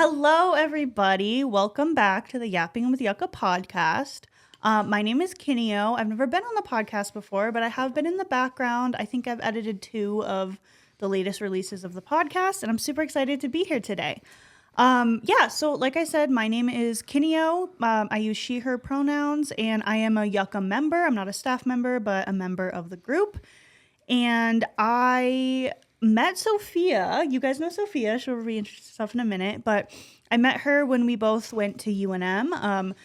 Hello, everybody. Welcome back to the Yapping with Yucca podcast. My name is Kineo. I've never been on the podcast before, but I have been in the background. I think I've edited 2 of the latest releases of the podcast, and I'm super excited to be here today. So like I said, my name is Kineo. I use she, her pronouns, and I am a Yucca member. I'm not a staff member, but a member of the group. And I met Sofia. You guys know Sofia. She'll reintroduce herself in a minute. But I met her when we both went to UNM.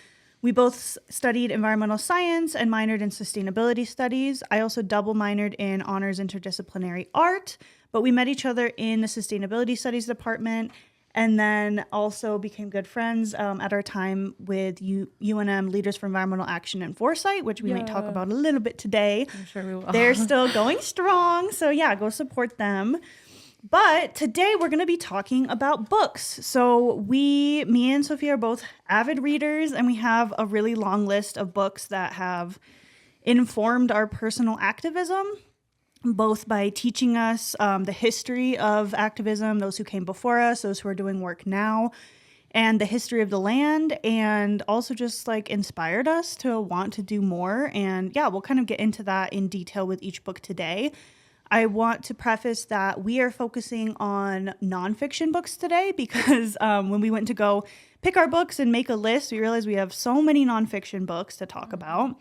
We both studied environmental science and minored in sustainability studies. I also double minored in honors interdisciplinary art. But we met each other in the sustainability studies department. And then also became good friends at our time with UNM Leaders for Environmental Action and Foresight, which we might talk about a little bit today. I'm sure we will. They're still going strong. So yeah, go support them. But today we're going to be talking about books. So me and Sofia are both avid readers, and we have a really long list of books that have informed our personal activism, both by teaching us the history of activism, those who came before us, those who are doing work now, and the history of the land, and also just like inspired us to want to do more. And yeah, we'll kind of get into that in detail with each book today. I want to preface that we are focusing on nonfiction books today because when we went to go pick our books and make a list, we realized we have so many nonfiction books to talk about.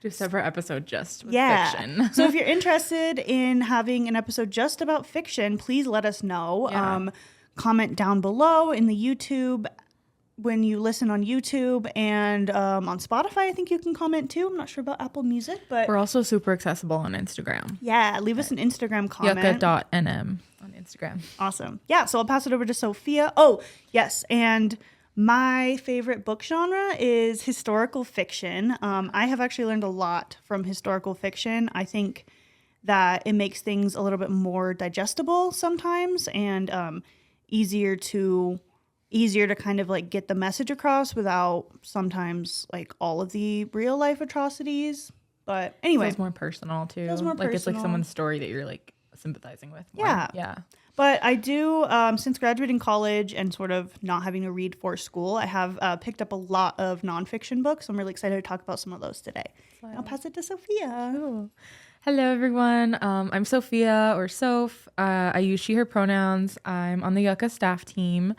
Do a separate episode just with fiction. So if you're interested in having an episode just about fiction, please let us know. Yeah. Comment down below in the YouTube when you listen on YouTube, and on Spotify, I think you can comment too. I'm not sure about Apple Music, but we're also super accessible on Instagram. Yeah, leave us an Instagram comment. Yucca.nm on Instagram. Awesome. Yeah, so I'll pass it over to Sofia. Oh, yes, and my favorite book genre is historical fiction. I have actually learned a lot from historical fiction. I think that it makes things a little bit more digestible sometimes, and easier to kind of like get the message across without sometimes like all of the real life atrocities. But anyway, Feels more personal too. Feels more like personal. It's like someone's story that you're like sympathizing with more. Yeah. But I do, since graduating college and sort of not having to read for school, I have picked up a lot of nonfiction books. I'm really excited to talk about some of those today. I'll pass it to Sofia. Cool. Hello, everyone. I'm Sofia, or Soph. I use she, her pronouns. I'm on the Yucca staff team.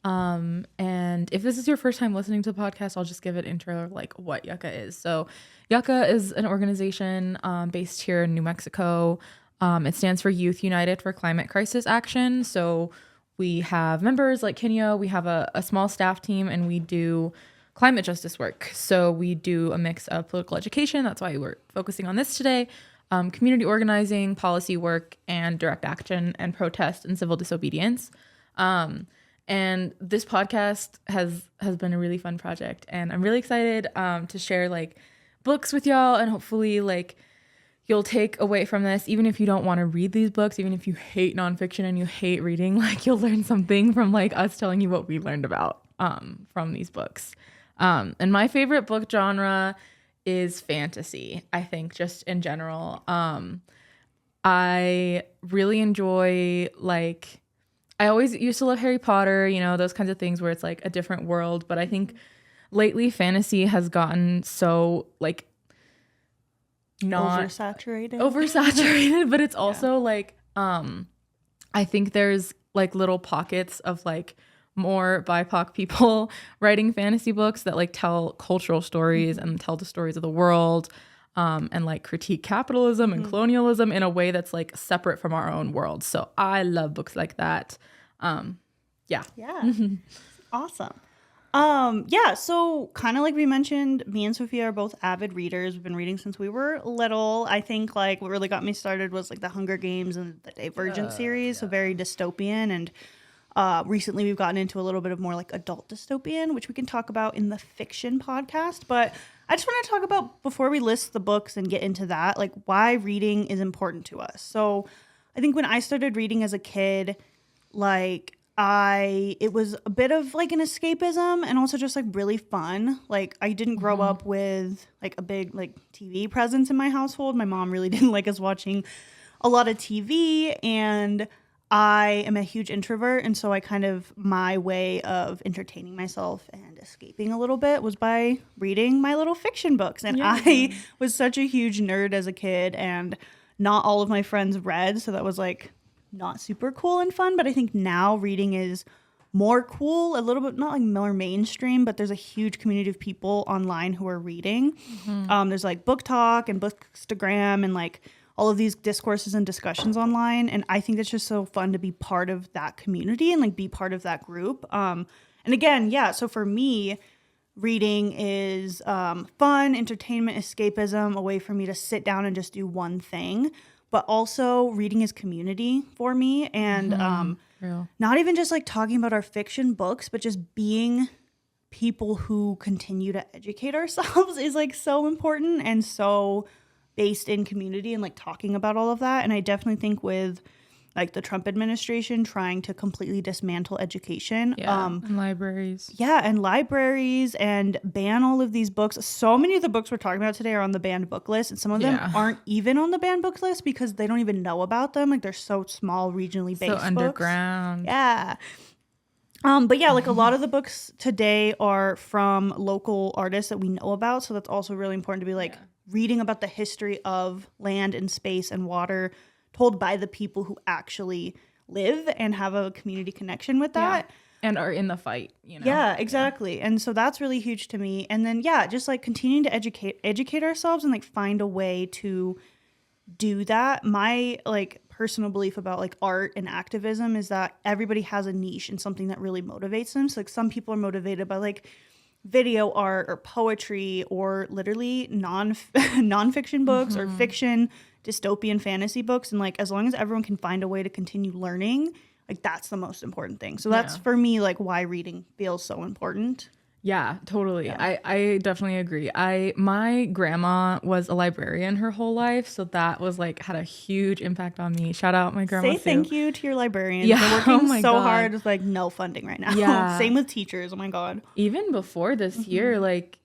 And if this is your first time listening to the podcast, I'll just give an intro of like what Yucca is. So Yucca is an organization based here in New Mexico. It stands for Youth United for Climate Crisis Action. So we have members like Kineo. We have a small staff team, and we do climate justice work. So we do a mix of political education. That's why we're focusing on this today. Community organizing, policy work, and direct action and protest and civil disobedience. And this podcast has been a really fun project, and I'm really excited to share like books with y'all, and hopefully like you'll take away from this, even if you don't want to read these books, even if you hate nonfiction and you hate reading, like you'll learn something from like us telling you what we learned about from these books. And my favorite book genre is fantasy, I think, just in general. I really enjoy like, I always used to love Harry Potter, you know, those kinds of things where it's like a different world. But I think lately fantasy has gotten so like not oversaturated, but it's also like I think there's like little pockets of like more BIPOC people writing fantasy books that like tell cultural stories and tell the stories of the world, and like critique capitalism and colonialism in a way that's like separate from our own world. So I love books like that. Awesome. So kind of like we mentioned, me and Sofia are both avid readers. We've been reading since we were little. I think like what really got me started was like the Hunger Games and the Divergent series, so very dystopian. And recently we've gotten into a little bit of more like adult dystopian, which we can talk about in the fiction podcast. But I just want to talk about, before we list the books and get into that, like why reading is important to us. So I think when I started reading as a kid, like it was a bit of like an escapism and also just like really fun. Like I didn't grow up with like a big like TV presence in my household. My mom really didn't like us watching a lot of TV, and I am a huge introvert, and so my way of entertaining myself and escaping a little bit was by reading my little fiction books. And I was such a huge nerd as a kid, and not all of my friends read, so that was like not super cool and fun. But I think now reading is more cool, a little bit, not like more mainstream, but there's a huge community of people online who are reading. There's like Book Talk and Bookstagram and like all of these discourses and discussions online. And I think it's just so fun to be part of that community and like be part of that group. And again, so for me, reading is fun, entertainment, escapism, a way for me to sit down and just do one thing. But also reading is community for me. And not even just like talking about our fiction books, but just being people who continue to educate ourselves is like so important and so based in community and like talking about all of that. And I definitely think with like the Trump administration trying to completely dismantle education. And libraries. Yeah, and libraries and ban all of these books. So many of the books we're talking about today are on the banned book list, and some of them aren't even on the banned book list because they don't even know about them. Like they're so small, regionally based. So underground. Yeah. But yeah, like a lot of the books today are from local artists that we know about. So that's also really important to be like reading about the history of land and space and water told by the people who actually live and have a community connection with that. And are in the fight, you know? Yeah, exactly. And so that's really huge to me. And then, just like continuing to educate ourselves and like find a way to do that. My like personal belief about like art and activism is that everybody has a niche and something that really motivates them. So like some people are motivated by like video art or poetry or literally nonfiction books or fiction, dystopian fantasy books. And like as long as everyone can find a way to continue learning, like that's the most important thing. So that's for me like why reading feels so important. Yeah, totally. I definitely agree. My grandma was a librarian her whole life, so that was like had a huge impact on me. Shout out my grandma. Say thank you to your librarians. Yeah, they're working so hard with like no funding right now. Yeah. Same with teachers. Oh my God. Even before this year, like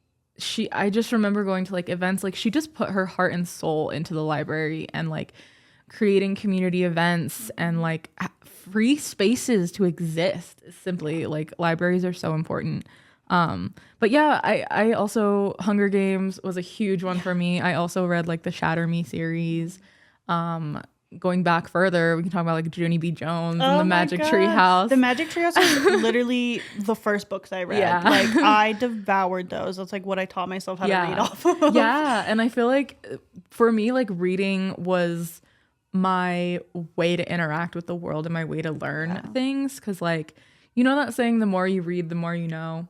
I just remember going to like events. Like she just put her heart and soul into the library and like creating community events and like free spaces to exist. Simply like libraries are so important. But yeah, I also Hunger Games was a huge one for me. I also read like the Shatter Me series. Going back further, we can talk about like Junie B. Jones and the Magic Tree House. The Magic Tree House was literally the first books I read. Yeah. Like I devoured those. That's like what I taught myself how to read off of. Yeah. And I feel like for me, like reading was my way to interact with the world and my way to learn things. 'Cause like, you know that saying, the more you read, the more you know.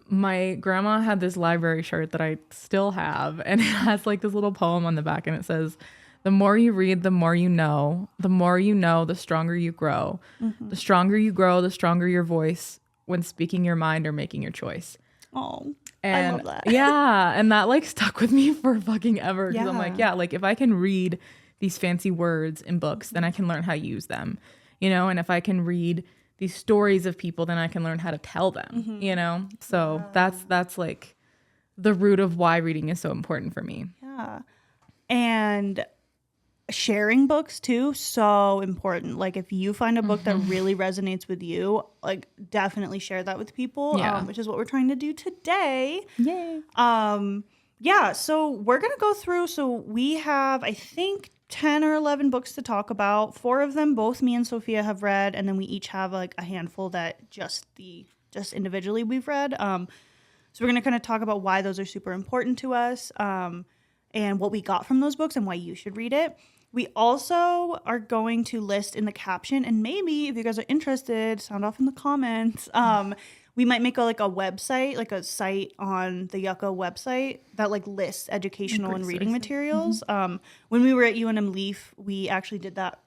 My grandma had this library shirt that I still have, and it has like this little poem on the back, and it says, the more you read, the more you know. The more you know, the stronger you grow. The stronger you grow, the stronger your voice when speaking your mind or making your choice. Oh, and I love that. Yeah, and that like stuck with me for fucking ever, because I'm like, like if I can read these fancy words in books, then I can learn how to use them, you know. And if I can read these stories of people, then I can learn how to tell them, you know? So that's like the root of why reading is so important for me. Yeah. And sharing books too, so important. Like if you find a book that really resonates with you, like definitely share that with people, which is what we're trying to do today. Yay. So we're going to go through, so we have, I think, 10 or 11 books to talk about. 4 of them, both me and Sophia have read, and then we each have like a handful that just individually we've read. So we're going to kind of talk about why those are super important to us, and what we got from those books and why you should read it. We also are going to list in the caption, and maybe if you guys are interested, sound off in the comments. We might make a website, like a site on the Yucca website that like lists educational and reading materials. When we were at UNM Leaf, we actually did that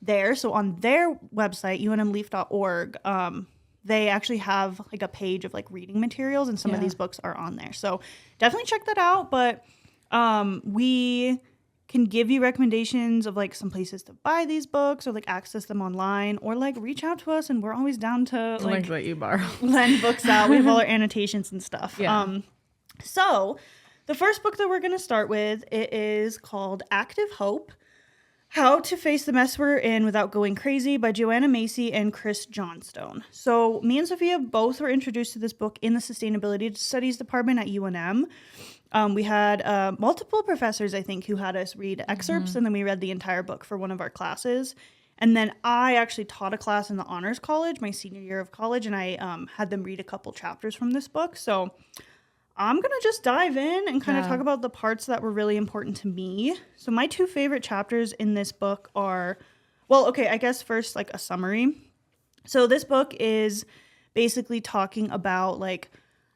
there. So on their website, unmleaf.org, they actually have like a page of like reading materials, and some of these books are on there. So definitely check that out. But we can give you recommendations of like some places to buy these books or like access them online, or like reach out to us, and we're always down to like let you borrow, lend books out. We have all our annotations and stuff. So the first book that we're going to start with, it is called Active Hope: How to Face the Mess We're In Without Going Crazy by Joanna Macy and Chris Johnstone. So me and Sophia both were introduced to this book in the Sustainability Studies department at UNM. We had multiple professors, I think, who had us read excerpts, and then we read the entire book for one of our classes. And then I actually taught a class in the honors college, my senior year of college, and I had them read a couple chapters from this book. So I'm going to just dive in and kind of talk about the parts that were really important to me. So my two favorite chapters in this book are, well, okay, I guess first like a summary. So this book is basically talking about like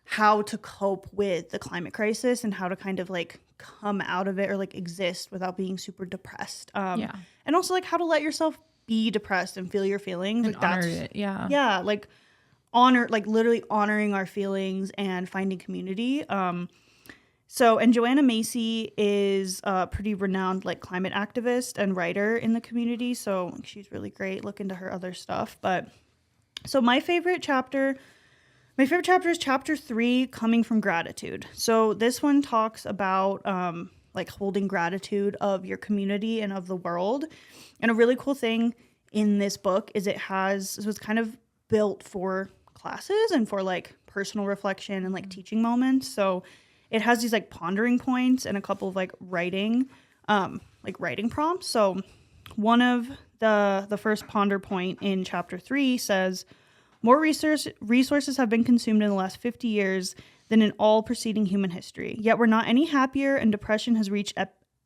how to cope with the climate crisis and how to kind of like come out of it or like exist without being super depressed. And also like how to let yourself be depressed and feel your feelings. And like honor it. Yeah, like literally honoring our feelings and finding community. And Joanna Macy is a pretty renowned like climate activist and writer in the community. So she's really great. Look into her other stuff. But so my favorite chapter is chapter 3, Coming from Gratitude. So this one talks about like holding gratitude of your community and of the world. And a really cool thing in this book is it's kind of built for classes and for like personal reflection and like teaching moments. So it has these like pondering points and a couple of like writing prompts. So one of the first ponder point in chapter 3 says, more resources have been consumed in the last 50 years than in all preceding human history. Yet we're not any happier, and depression has reached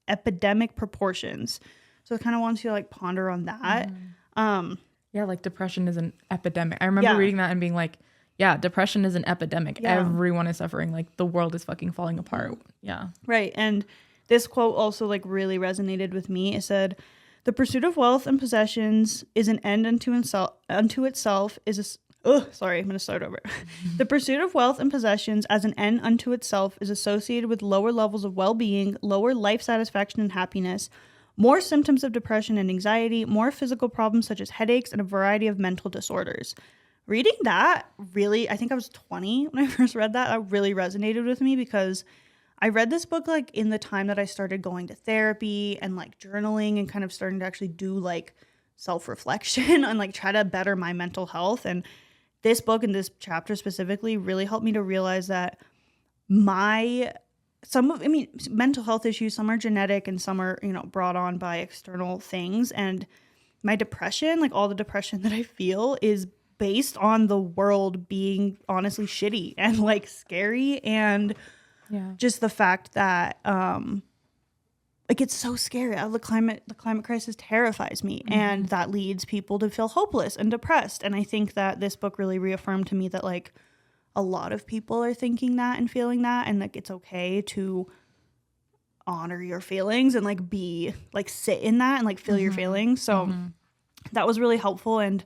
epidemic proportions. So it kind of wants you to like ponder on that. Yeah, like depression is an epidemic. I remember reading that and being like, yeah, depression is an epidemic. Yeah. Everyone is suffering. Like the world is fucking falling apart. Yeah. Right. And this quote also like really resonated with me. It said, the pursuit of wealth and possessions is an end unto itself is sorry, I'm going to start over. The pursuit of wealth and possessions as an end unto itself is associated with lower levels of well-being, lower life satisfaction and happiness, more symptoms of depression and anxiety, more physical problems such as headaches, and a variety of mental disorders. Reading that really, I think I was 20 when I first read that. That really resonated with me because I read this book like in the time that I started going to therapy and like journaling and kind of starting to actually do like self-reflection and like try to better my mental health. And this book and this chapter specifically really helped me to realize that mental health issues, some are genetic and some are, brought on by external things. And my depression, like all the depression that I feel, is based on the world being honestly shitty and like scary. And just the fact that, like it's so scary. The climate crisis terrifies me. And that leads people to feel hopeless and depressed. And I think that this book really reaffirmed to me that like, a lot of people are thinking that and feeling that, and like it's okay to honor your feelings and like be like sit in that and like feel your feelings. So that was really helpful. And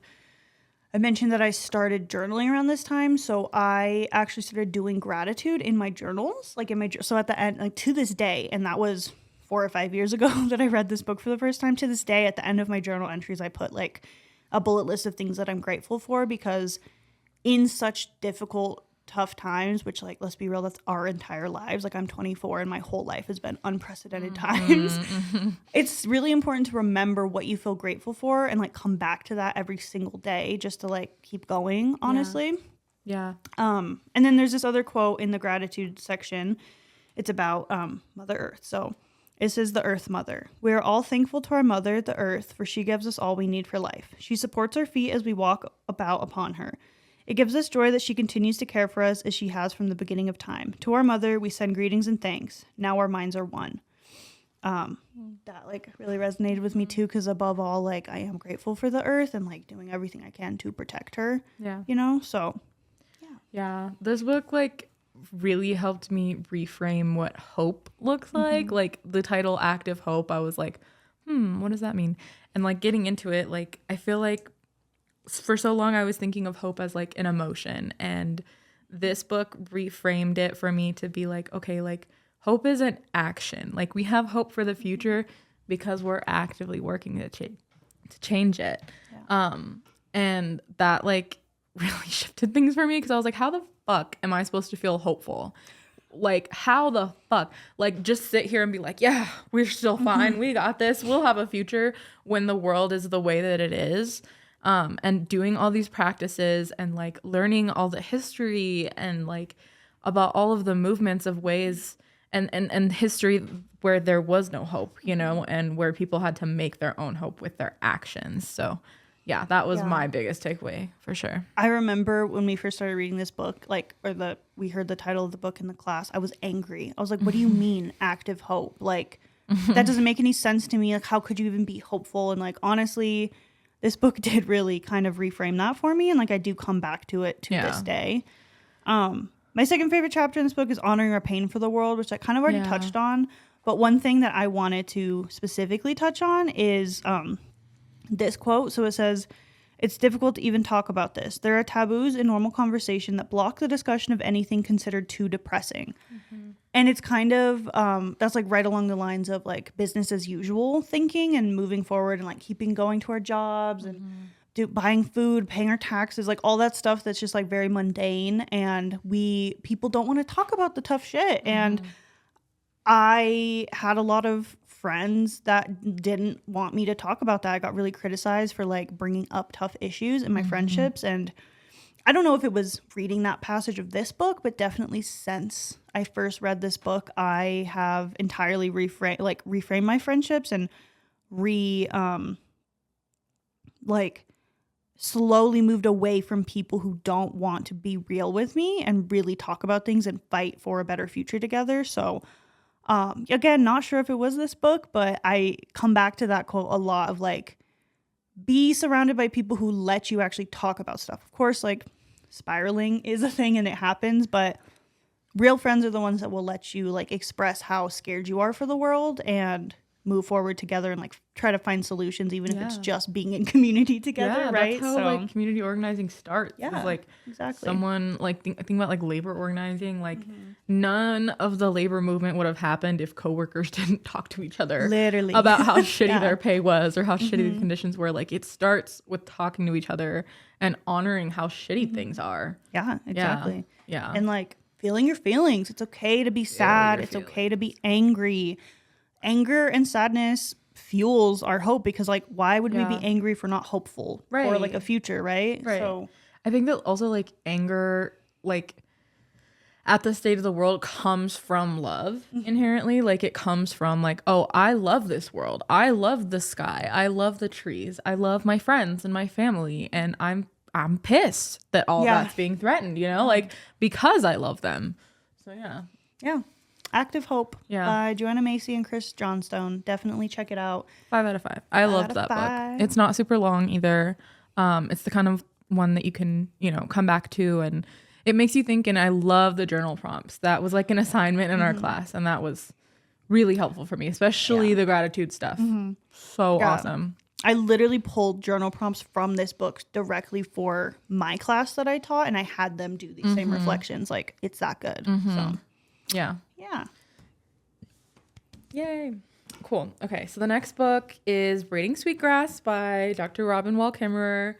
I mentioned that I started journaling around this time, so I actually started doing gratitude in my journals, like so at the end, like to this day, and that was 4 or 5 years ago that I read this book for the first time. To this day, at the end of my journal entries, I put like a bullet list of things that I'm grateful for, because in such difficult, tough times, which like, let's be real, that's our entire lives. Like I'm 24 and my whole life has been unprecedented times. It's really important to remember what you feel grateful for and like come back to that every single day just to like keep going, honestly. Yeah. And then there's this other quote in the gratitude section. It's about Mother Earth. So it says, the Earth Mother. We are all thankful to our mother, the Earth, for she gives us all we need for life. She supports our feet as we walk about upon her. It gives us joy that she continues to care for us as she has from the beginning of time. To our mother, we send greetings and thanks. Now our minds are one. That like really resonated with me too, because above all, like I am grateful for the earth and like doing everything I can to protect her. Yeah. So yeah. This book like really helped me reframe what hope looks like. Like the title Active Hope, I was like, what does that mean? And like getting into it, like I feel like for so long I was thinking of hope as like an emotion, and this book reframed it for me to be like, okay, like hope is an action. Like we have hope for the future because we're actively working to change it. And that like really shifted things for me, because I was like, how the fuck am I supposed to feel hopeful like, how the fuck? Like, just sit here and be like, yeah, we're still fine. We got this. We'll have a future when the world is the way that it is. And doing all these practices and like learning all the history and like about all of the movements of ways and history where there was no hope, you know, and where people had to make their own hope with their actions. So yeah, that was my biggest takeaway for sure. I remember when we first started reading this book, like, we heard the title of the book in the class, I was angry. I was like, what do you mean active hope? Like, that doesn't make any sense to me. Like, how could you even be hopeful? And like, honestly, this book did really kind of reframe that for me. And like, I do come back to it to this day. My second favorite chapter in this book is honoring our pain for the world, which I kind of already touched on. But one thing that I wanted to specifically touch on is this quote. So it says, "It's difficult to even talk about this. There are taboos in normal conversation that block the discussion of anything considered too depressing." And it's kind of, that's like right along the lines of like business as usual thinking and moving forward and like keeping going to our jobs and buying food, paying our taxes, like all that stuff that's just like very mundane. And people don't want to talk about the tough shit. And I had a lot of friends that didn't want me to talk about that. I got really criticized for like bringing up tough issues in my friendships. And I don't know if it was reading that passage of this book, but definitely since I first read this book, I have entirely reframed my friendships and slowly moved away from people who don't want to be real with me and really talk about things and fight for a better future together. So again, not sure if it was this book, but I come back to that quote a lot of like, be surrounded by people who let you actually talk about stuff. Of course, like spiraling is a thing and it happens, but real friends are the ones that will let you like express how scared you are for the world and move forward together and like try to find solutions, even if it's just being in community together, right? That's how like community organizing starts. Yeah, like exactly. Someone like think about like labor organizing. Like none of the labor movement would have happened if coworkers didn't talk to each other literally about how shitty their pay was or how shitty the conditions were. Like it starts with talking to each other and honoring how shitty things are. Yeah, exactly. Yeah. And like feeling your feelings. It's okay to be sad. It's okay to be angry. Anger and sadness fuels our hope because like why would we be angry if we're not hopeful for like a future, right? So I think that also like anger like at the state of the world comes from love inherently. Like it comes from like, oh, I love this world, I love the sky, I love the trees, I love my friends and my family, and I'm pissed that all that's being threatened, you know, like because I love them. So yeah. Active Hope by Joanna Macy and Chris Johnstone. Definitely check it out. 5 out of 5. I loved that book. It's not super long either. It's the kind of one that you can, you know, come back to, and it makes you think. And I love the journal prompts. That was like an assignment in our class, and that was really helpful for me, especially the gratitude stuff. So awesome. I literally pulled journal prompts from this book directly for my class that I taught, and I had them do these same reflections. Like, it's that good. So yeah. Yay. Cool. Okay, so the next book is Braiding Sweetgrass by Dr. Robin Wall Kimmerer.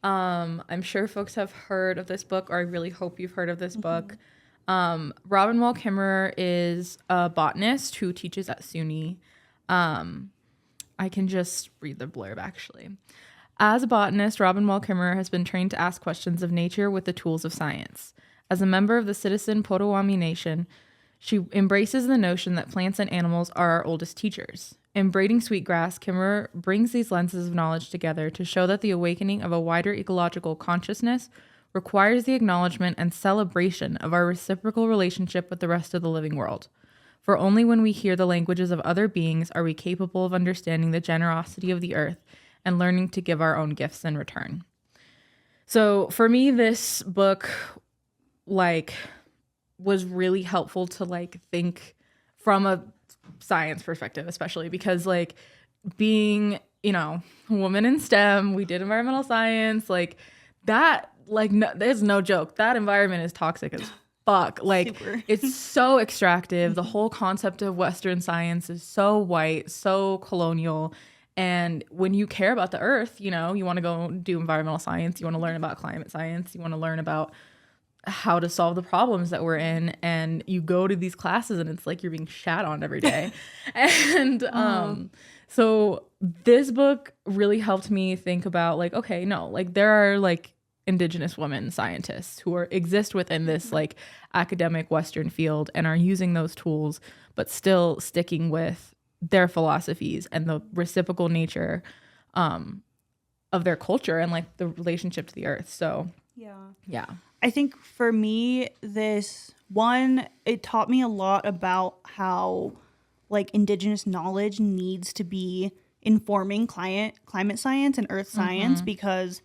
I'm sure folks have heard of this book, or I really hope you've heard of this book. Robin Wall Kimmerer is a botanist who teaches at SUNY. I can just read the blurb, actually. As a botanist, Robin Wall Kimmerer has been trained to ask questions of nature with the tools of science. As a member of the citizen Potawatomi Nation, she embraces the notion that plants and animals are our oldest teachers. In Braiding Sweetgrass, Kimmerer brings these lenses of knowledge together to show that the awakening of a wider ecological consciousness requires the acknowledgement and celebration of our reciprocal relationship with the rest of the living world. For only when we hear the languages of other beings are we capable of understanding the generosity of the earth and learning to give our own gifts in return. So for me, this book, was really helpful to think from a science perspective, especially because being, a woman in STEM, we did environmental science, there's no joke. That environment is toxic as fuck. Super. It's so extractive. The whole concept of Western science is so white, so colonial. And when you care about the earth, you want to go do environmental science, you want to learn about climate science, you want to learn about how to solve the problems that we're in, and you go to these classes and it's like you're being shat on every day. And so this book really helped me think about like, okay, no, like there are like Indigenous women scientists who exist within this like academic Western field and are using those tools, but still sticking with their philosophies and the reciprocal nature of their culture and like the relationship to the earth. So yeah. I think for me, it taught me a lot about how like Indigenous knowledge needs to be informing climate science and earth science, because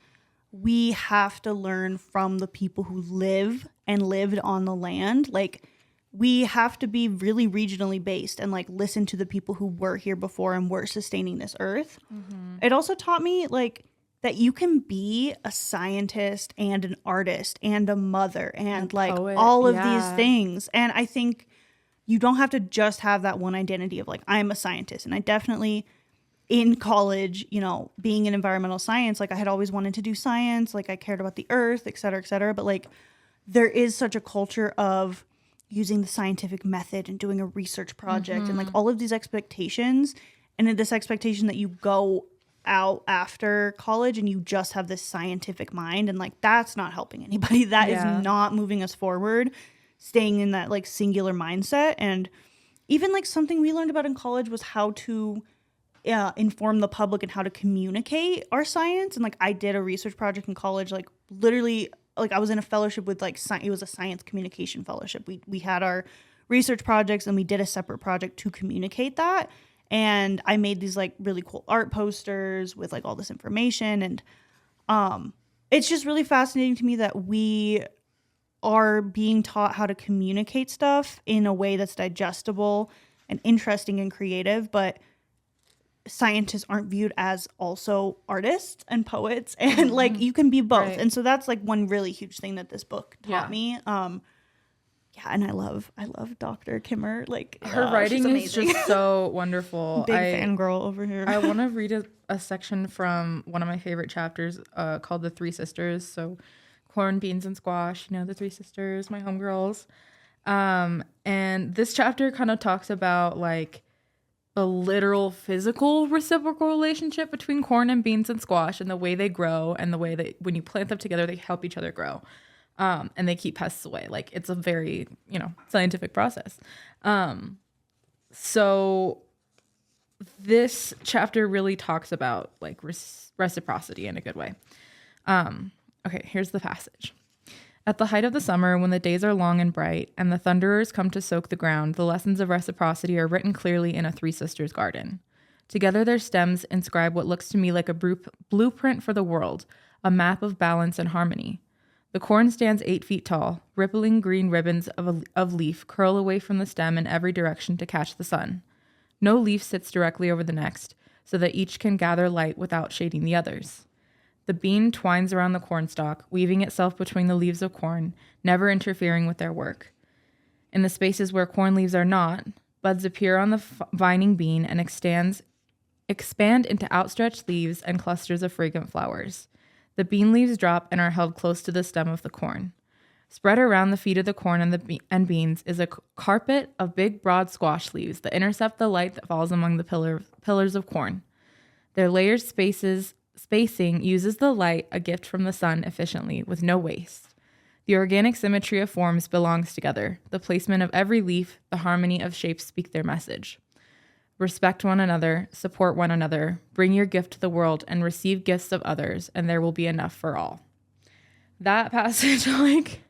we have to learn from the people who live and lived on the land. Like, we have to be really regionally based and like listen to the people who were here before and were sustaining this earth. It also taught me like that you can be a scientist and an artist and a mother and like poet, all of these things. And I think you don't have to just have that one identity of like, I'm a scientist. And I definitely, in college, you know, being in environmental science, like I had always wanted to do science, like I cared about the earth, et cetera, et cetera. But like there is such a culture of using the scientific method and doing a research project and like all of these expectations. And this expectation that you go out after college and you just have this scientific mind, and like that's not helping anybody. That is not moving us forward, staying in that like singular mindset. And even like something we learned about in college was how to inform the public and how to communicate our science. And like I did a research project in college, like literally like I was in a fellowship with like it was a science communication fellowship. We had our research projects and we did a separate project to communicate that. And I made these like really cool art posters with like all this information. And it's just really fascinating to me that we are being taught how to communicate stuff in a way that's digestible and interesting and creative. But scientists aren't viewed as also artists and poets. And like you can be both. Right. And so that's like one really huge thing that this book taught me. And I love Dr. Kimmer. Like her writing is just so wonderful. Big fangirl over here. I want to read a section from one of my favorite chapters called The Three Sisters. So corn, beans, and squash, you know, the three sisters, my homegirls. And this chapter kind of talks about like a literal physical reciprocal relationship between corn and beans and squash and the way they grow and the way that when you plant them together, they help each other grow. And they keep pests away. Like it's a very, you know, scientific process. So this chapter really talks about like reciprocity in a good way. Okay, here's the passage. At the height of the summer, when the days are long and bright and the thunderers come to soak the ground, the lessons of reciprocity are written clearly in a Three Sisters garden. Together their stems inscribe what looks to me like a blueprint for the world, a map of balance and harmony. The corn stands 8 feet tall. Rippling green ribbons of leaf curl away from the stem in every direction to catch the sun. No leaf sits directly over the next, so that each can gather light without shading the others. The bean twines around the cornstalk, weaving itself between the leaves of corn, never interfering with their work. In the spaces where corn leaves are not, buds appear on the vining bean and expand into outstretched leaves and clusters of fragrant flowers. The bean leaves drop and are held close to the stem of the corn. Spread around the feet of the corn and beans is a carpet of big, broad squash leaves that intercept the light that falls among the pillars of corn. Their layered spacing uses the light, a gift from the sun, efficiently, with no waste. The organic symmetry of forms belongs together. The placement of every leaf, the harmony of shapes speak their message. Respect one another, support one another, bring your gift to the world, and receive gifts of others, and there will be enough for all. That passage, like,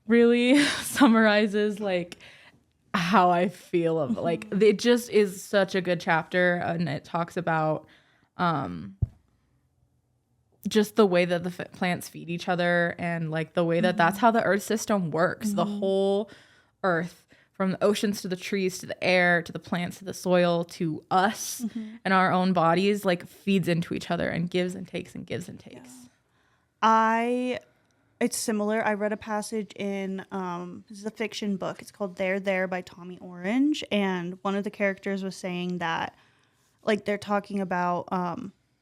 really summarizes, like, how I feel of like, it just is such a good chapter, and it talks about just the way that the plants feed each other, and, like, the way that that's how the earth system works. The whole earth, from the oceans to the trees to the air to the plants to the soil to us and our own bodies, like, feeds into each other and gives and takes and gives and takes. It's similar. I read a passage in this is a fiction book. It's called There by Tommy Orange, and one of the characters was saying that, like, they're talking about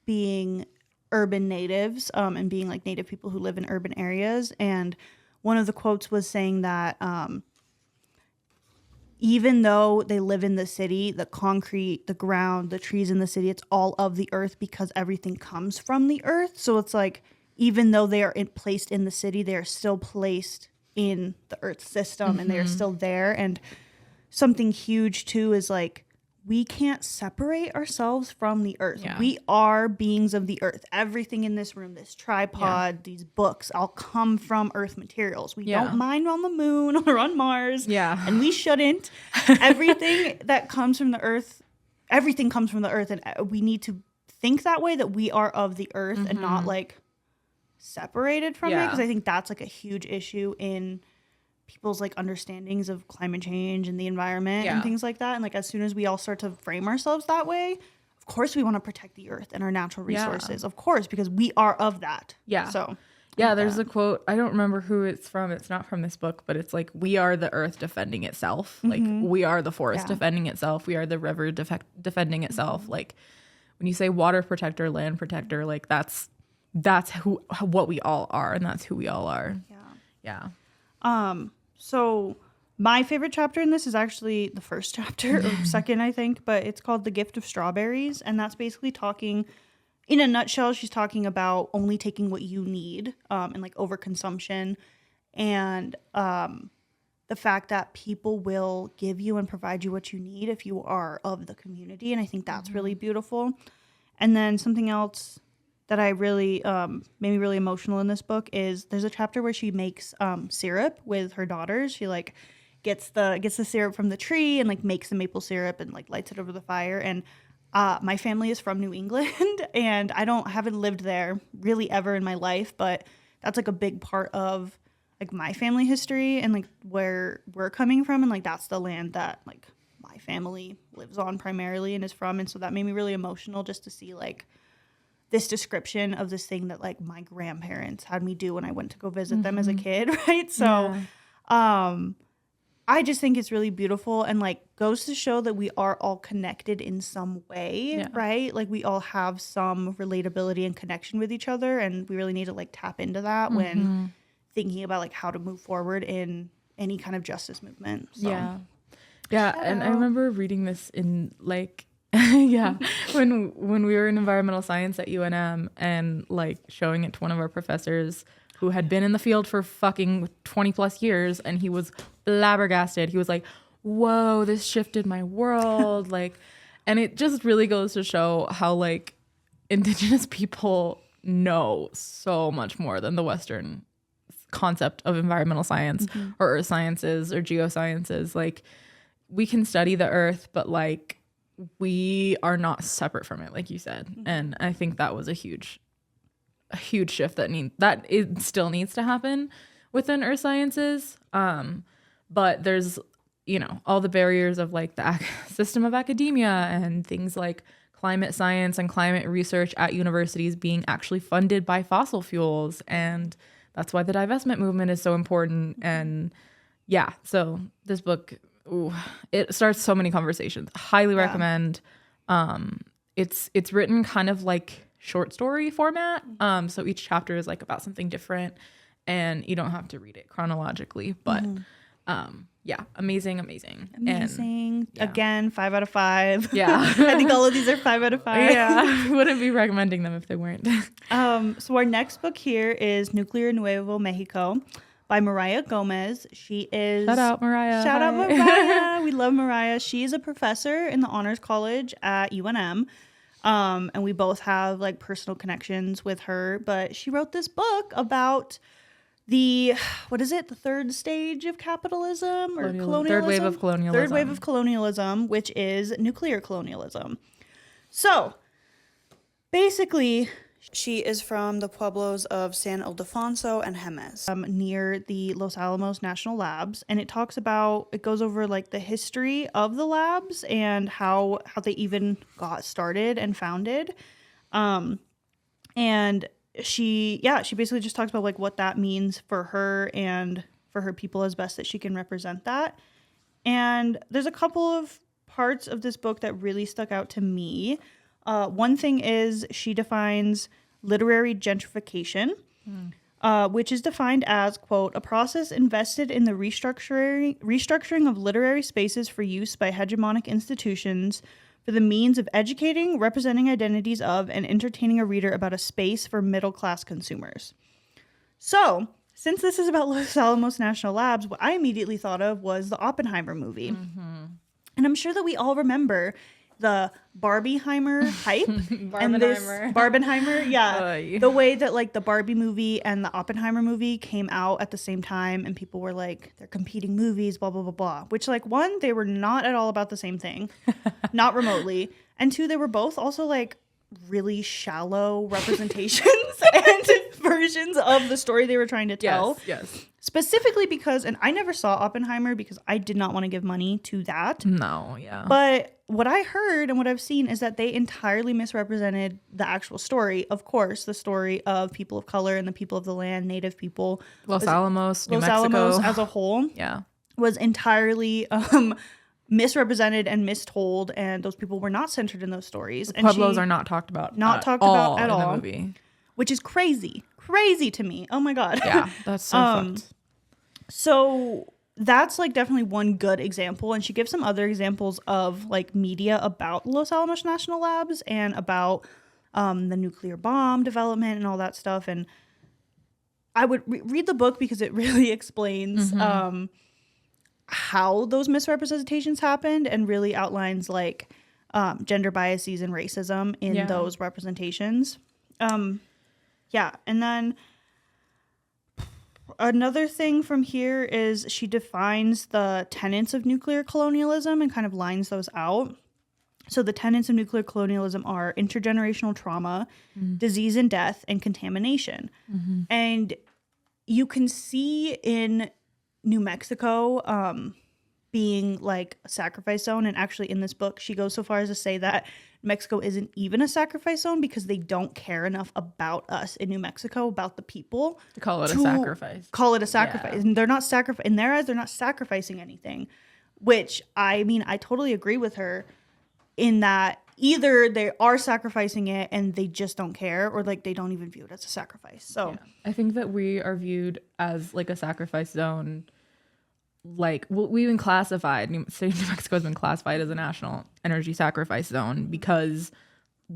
being urban natives and being like native people who live in urban areas, and one of the quotes was saying that even though they live in the city, the concrete, the ground, the trees in the city, it's all of the earth because everything comes from the earth. So it's like, even though they are placed in the city, they are still placed in the earth system and they are still there. And something huge too is like, we can't separate ourselves from the earth. Yeah. We are beings of the earth. Everything in this room, this tripod, these books, all come from earth materials. We don't mine on the moon or on Mars. Yeah. And we shouldn't. Everything that comes from the earth, everything comes from the earth. And we need to think that way, that we are of the earth and not like separated from it. Because I think that's like a huge issue in people's like understandings of climate change and the environment and things like that. And like, as soon as we all start to frame ourselves that way, of course we want to protect the earth and our natural resources, of course, because we are of that. So there's a quote, I don't remember who it's from, it's not from this book, but it's like, we are the earth defending itself. Like, we are the forest defending itself, we are the river defending itself. Like, when you say water protector, land protector, like that's what we all are, and that's who we all are. So my favorite chapter in this is actually the first chapter, or second, I think, but it's called The Gift of Strawberries. And that's basically talking, in a nutshell, she's talking about only taking what you need, and like overconsumption, and the fact that people will give you and provide you what you need if you are of the community. And I think that's really beautiful. And then something else that I really made me really emotional in this book is there's a chapter where she makes syrup with her daughters. She like gets the syrup from the tree and like makes the maple syrup and like lights it over the fire. And my family is from New England, and I haven't lived there really ever in my life, but that's like a big part of like my family history and like where we're coming from, and like that's the land that like my family lives on primarily and is from. And so that made me really emotional just to see like this description of this thing that like my grandparents had me do when I went to go visit them as a kid, right? So I just think it's really beautiful and like goes to show that we are all connected in some way, right? Like we all have some relatability and connection with each other, and we really need to like tap into that when thinking about like how to move forward in any kind of justice movement. So. And I remember reading this in like when we were in environmental science at UNM, and like showing it to one of our professors who had been in the field for fucking 20 plus years, and he was flabbergasted. He was like, whoa, this shifted my world. Like, and it just really goes to show how like Indigenous people know so much more than the Western concept of environmental science or earth sciences or geosciences. Like, we can study the earth, but like we are not separate from it, like you said. And I think that was a huge shift that it still needs to happen within earth sciences. But there's, all the barriers of like the system of academia and things like climate science and climate research at universities being actually funded by fossil fuels. And that's why the divestment movement is so important. And so this book, it starts so many conversations. Highly recommend. It's written kind of like short story format. So each chapter is like about something different, and you don't have to read it chronologically, but amazing. And, again, 5 out of 5. I think all of these are 5 out of 5. I wouldn't be recommending them if they weren't. So our next book here is Nuevo, Mexico by Mariah Gomez. She is... Shout out, Mariah. Shout out, Mariah. We love Mariah. She is a professor in the Honors College at UNM. And we both have like personal connections with her. But she wrote this book about the third stage of capitalism or colonialism? Third wave of colonialism. Third wave of colonialism, which is nuclear colonialism. So basically, she is from the pueblos of San Ildefonso and Jemez, near the Los Alamos National Labs. And it goes over like the history of the labs and how they even got started and founded. And she basically just talks about like what that means for her and for her people as best that she can represent that. And there's a couple of parts of this book that really stuck out to me. One thing is she defines literary gentrification. which is defined as, quote, a process invested in the restructuring of literary spaces for use by hegemonic institutions for the means of educating, representing identities of, and entertaining a reader about a space for middle-class consumers. So, since this is about Los Alamos National Labs, what I immediately thought of was the Oppenheimer movie. And I'm sure that we all remember the Barbieheimer hype. Barbenheimer, yeah. The way that like the Barbie movie and the Oppenheimer movie came out at the same time, and people were like, they're competing movies, blah, blah, blah, blah. Which, like, one, they were not at all about the same thing. Not remotely. And two, they were both also like really shallow representations and versions of the story they were trying to tell. Yes. Specifically because, and I never saw Oppenheimer because I did not want to give money to that. No, yeah. But what I heard and what I've seen is that they entirely misrepresented the actual story. Of course, the story of people of color and the people of the land, Native people. Los Alamos, New Mexico. Alamos as a whole was entirely misrepresented and mistold, and those people were not centered in those stories. The Pueblos are not talked about. Not talked about at all. In the movie. Which is crazy. Crazy to me. Oh my God. Yeah, that's so fucked. So that's like definitely one good example. And she gives some other examples of like media about Los Alamos National Labs and about the nuclear bomb development and all that stuff. And I would read the book because it really explains how those misrepresentations happened and really outlines like gender biases and racism in those representations. Yeah. And then another thing from here is she defines the tenets of nuclear colonialism and kind of lines those out. So the tenets of nuclear colonialism are intergenerational trauma, disease and death, and contamination. And you can see in New Mexico being like a sacrifice zone. And actually in this book, she goes so far as to say that Mexico isn't even a sacrifice zone because they don't care enough about us in New Mexico, about the people. To call it a sacrifice. Call it a sacrifice. Yeah. And they're not in their eyes, they're not sacrificing anything. Which, I mean, I totally agree with her in that either they are sacrificing it and they just don't care, or like they don't even view it as a sacrifice. So I think that we are viewed as like a sacrifice zone. Like we've been classified, New Mexico has been classified as a national energy sacrifice zone because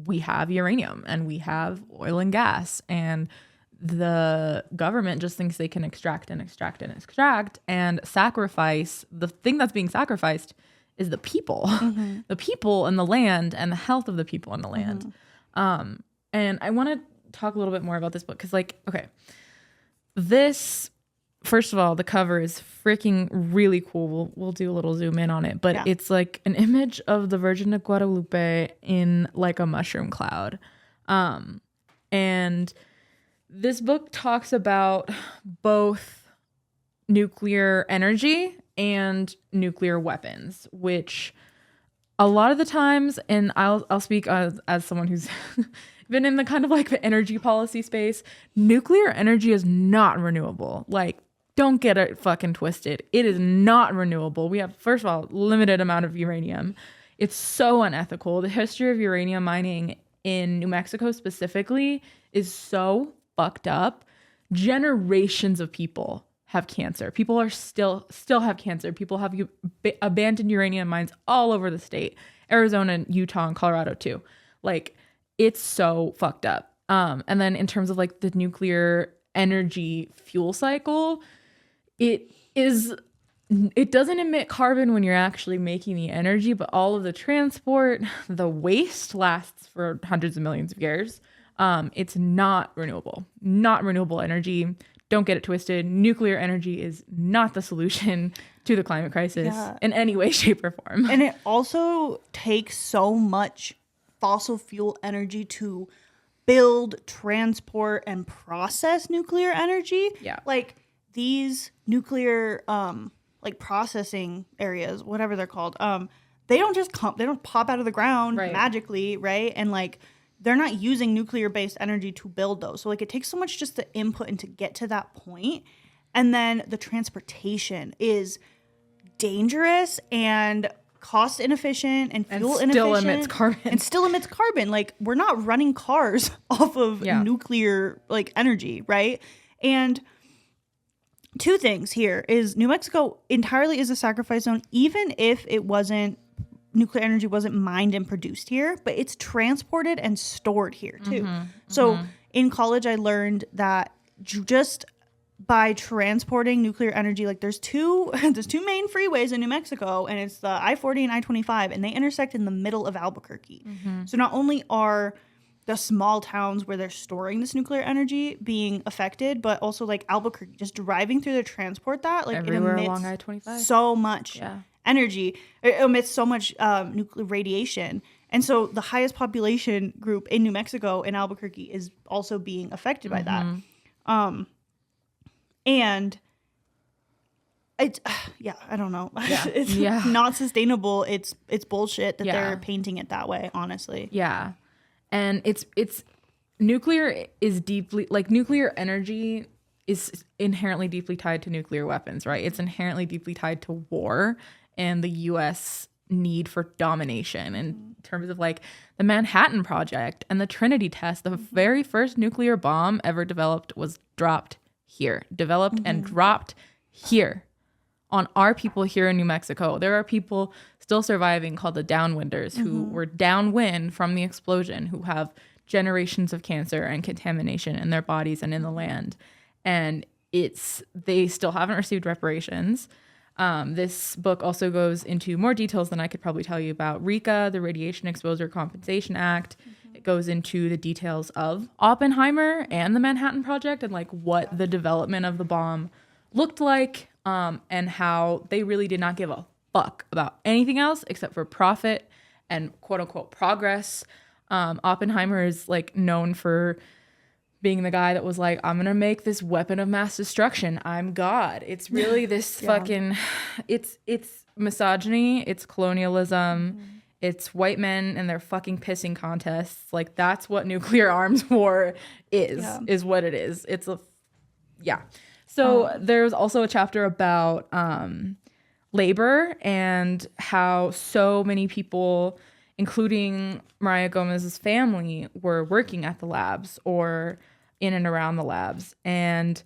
we have uranium and we have oil and gas, and the government just thinks they can extract and sacrifice. The thing that's being sacrificed is the people, the people and the land and the health of the people and the land. And I want to talk a little bit more about this book because, like, okay, this. First of all, the cover is freaking really cool. We'll do a little zoom in on it, but it's like an image of the Virgin of Guadalupe in like a mushroom cloud. And this book talks about both nuclear energy and nuclear weapons, which a lot of the times, and I'll speak as someone who's been in the kind of like the energy policy space, nuclear energy is not renewable. Like, don't get it fucking twisted. It is not renewable. We have, first of all, limited amount of uranium. It's so unethical. The history of uranium mining in New Mexico specifically is so fucked up. Generations of people have cancer. People are still have cancer. People have abandoned uranium mines all over the state. Arizona and Utah and Colorado too. Like, it's so fucked up. And then in terms of like the nuclear energy fuel cycle, it doesn't emit carbon when you're actually making the energy, but all of the transport, the waste lasts for hundreds of millions of years. It's not renewable energy. Don't get it twisted. Nuclear energy is not the solution to the climate crisis in any way, shape, or form. And it also takes so much fossil fuel energy to build, transport, and process nuclear energy. Yeah. Like these nuclear like processing areas, whatever they're called, they don't pop out of the ground magically, right? And like they're not using nuclear-based energy to build those. So like it takes so much just to input and to get to that point. And then the transportation is dangerous and cost inefficient and fuel inefficient. Still emits carbon. Like we're not running cars off of nuclear like energy, right? And two things here is New Mexico entirely is a sacrifice zone, even if nuclear energy wasn't mined and produced here, but it's transported and stored here too. So in college, I learned that just by transporting nuclear energy, like there's two main freeways in New Mexico, and it's the I-40 and I-25, and they intersect in the middle of Albuquerque. So not only are the small towns where they're storing this nuclear energy being affected, but also like Albuquerque, just driving through to transport that, like everywhere it emits along I-25. so much energy. It emits so much nuclear radiation. And so the highest population group in New Mexico in Albuquerque is also being affected by that. And it's, I don't know. It's not sustainable. It's bullshit that they're painting it that way, honestly. Yeah. And it's nuclear is deeply, like, nuclear energy is inherently deeply tied to nuclear weapons, right? It's inherently deeply tied to war and the U.S. need for domination in terms of like the Manhattan Project and the Trinity test. The very first nuclear bomb ever developed was developed and dropped here on our people here in New Mexico. There are people still surviving called the downwinders who were downwind from the explosion, who have generations of cancer and contamination in their bodies and in the land. And they still haven't received reparations. This book also goes into more details than I could probably tell you about RECA, the Radiation Exposure Compensation Act. It goes into the details of Oppenheimer and the Manhattan Project and like what the development of the bomb looked like, and how they really did not give a fuck about anything else except for profit and quote unquote progress. Oppenheimer is like known for being the guy that was like, I'm gonna make this weapon of mass destruction. I'm God. It's really this fucking, it's misogyny, it's colonialism, it's white men and their fucking pissing contests. Like that's what nuclear arms war is what it is. It's So there's also a chapter about labor and how so many people, including Maria Gomez's family, were working at the labs or in and around the labs, and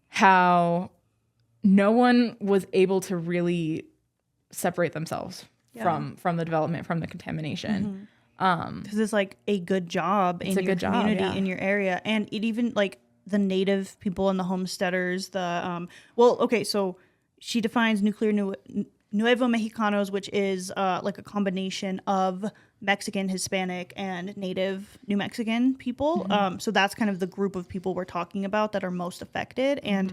how no one was able to really separate themselves from the development, from the contamination. Because it's like a good job in your community, in your area. And it even like the native people and the homesteaders, so she defines Nuevomexicanos, which is like a combination of Mexican, Hispanic, and native New Mexican people. So that's kind of the group of people we're talking about that are most affected. And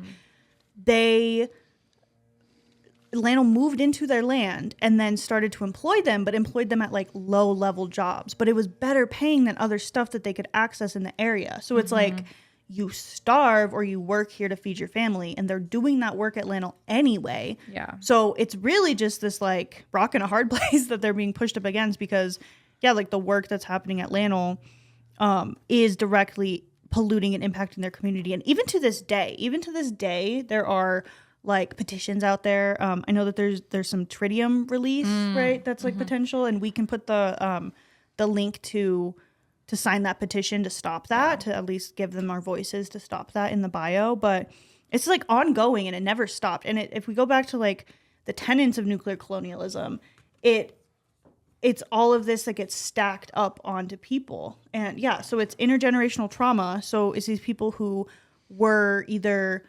Lano moved into their land and then started to employ them, but employed them at like low level jobs. But it was better paying than other stuff that they could access in the area. So it's like you starve or you work here to feed your family, and they're doing that work at Lano anyway. Yeah. So it's really just this like rock and a hard place that they're being pushed up against, because like the work that's happening at Lano is directly polluting and impacting their community. And even to this day, there are like petitions out there. I know that there's some tritium release, right? That's like potential, and we can put the link to sign that petition to stop that, to at least give them our voices to stop that in the bio. But it's like ongoing and it never stopped. And if we go back to like the tenets of nuclear colonialism, it's all of this that gets stacked up onto people. And so it's intergenerational trauma. So it's these people who were either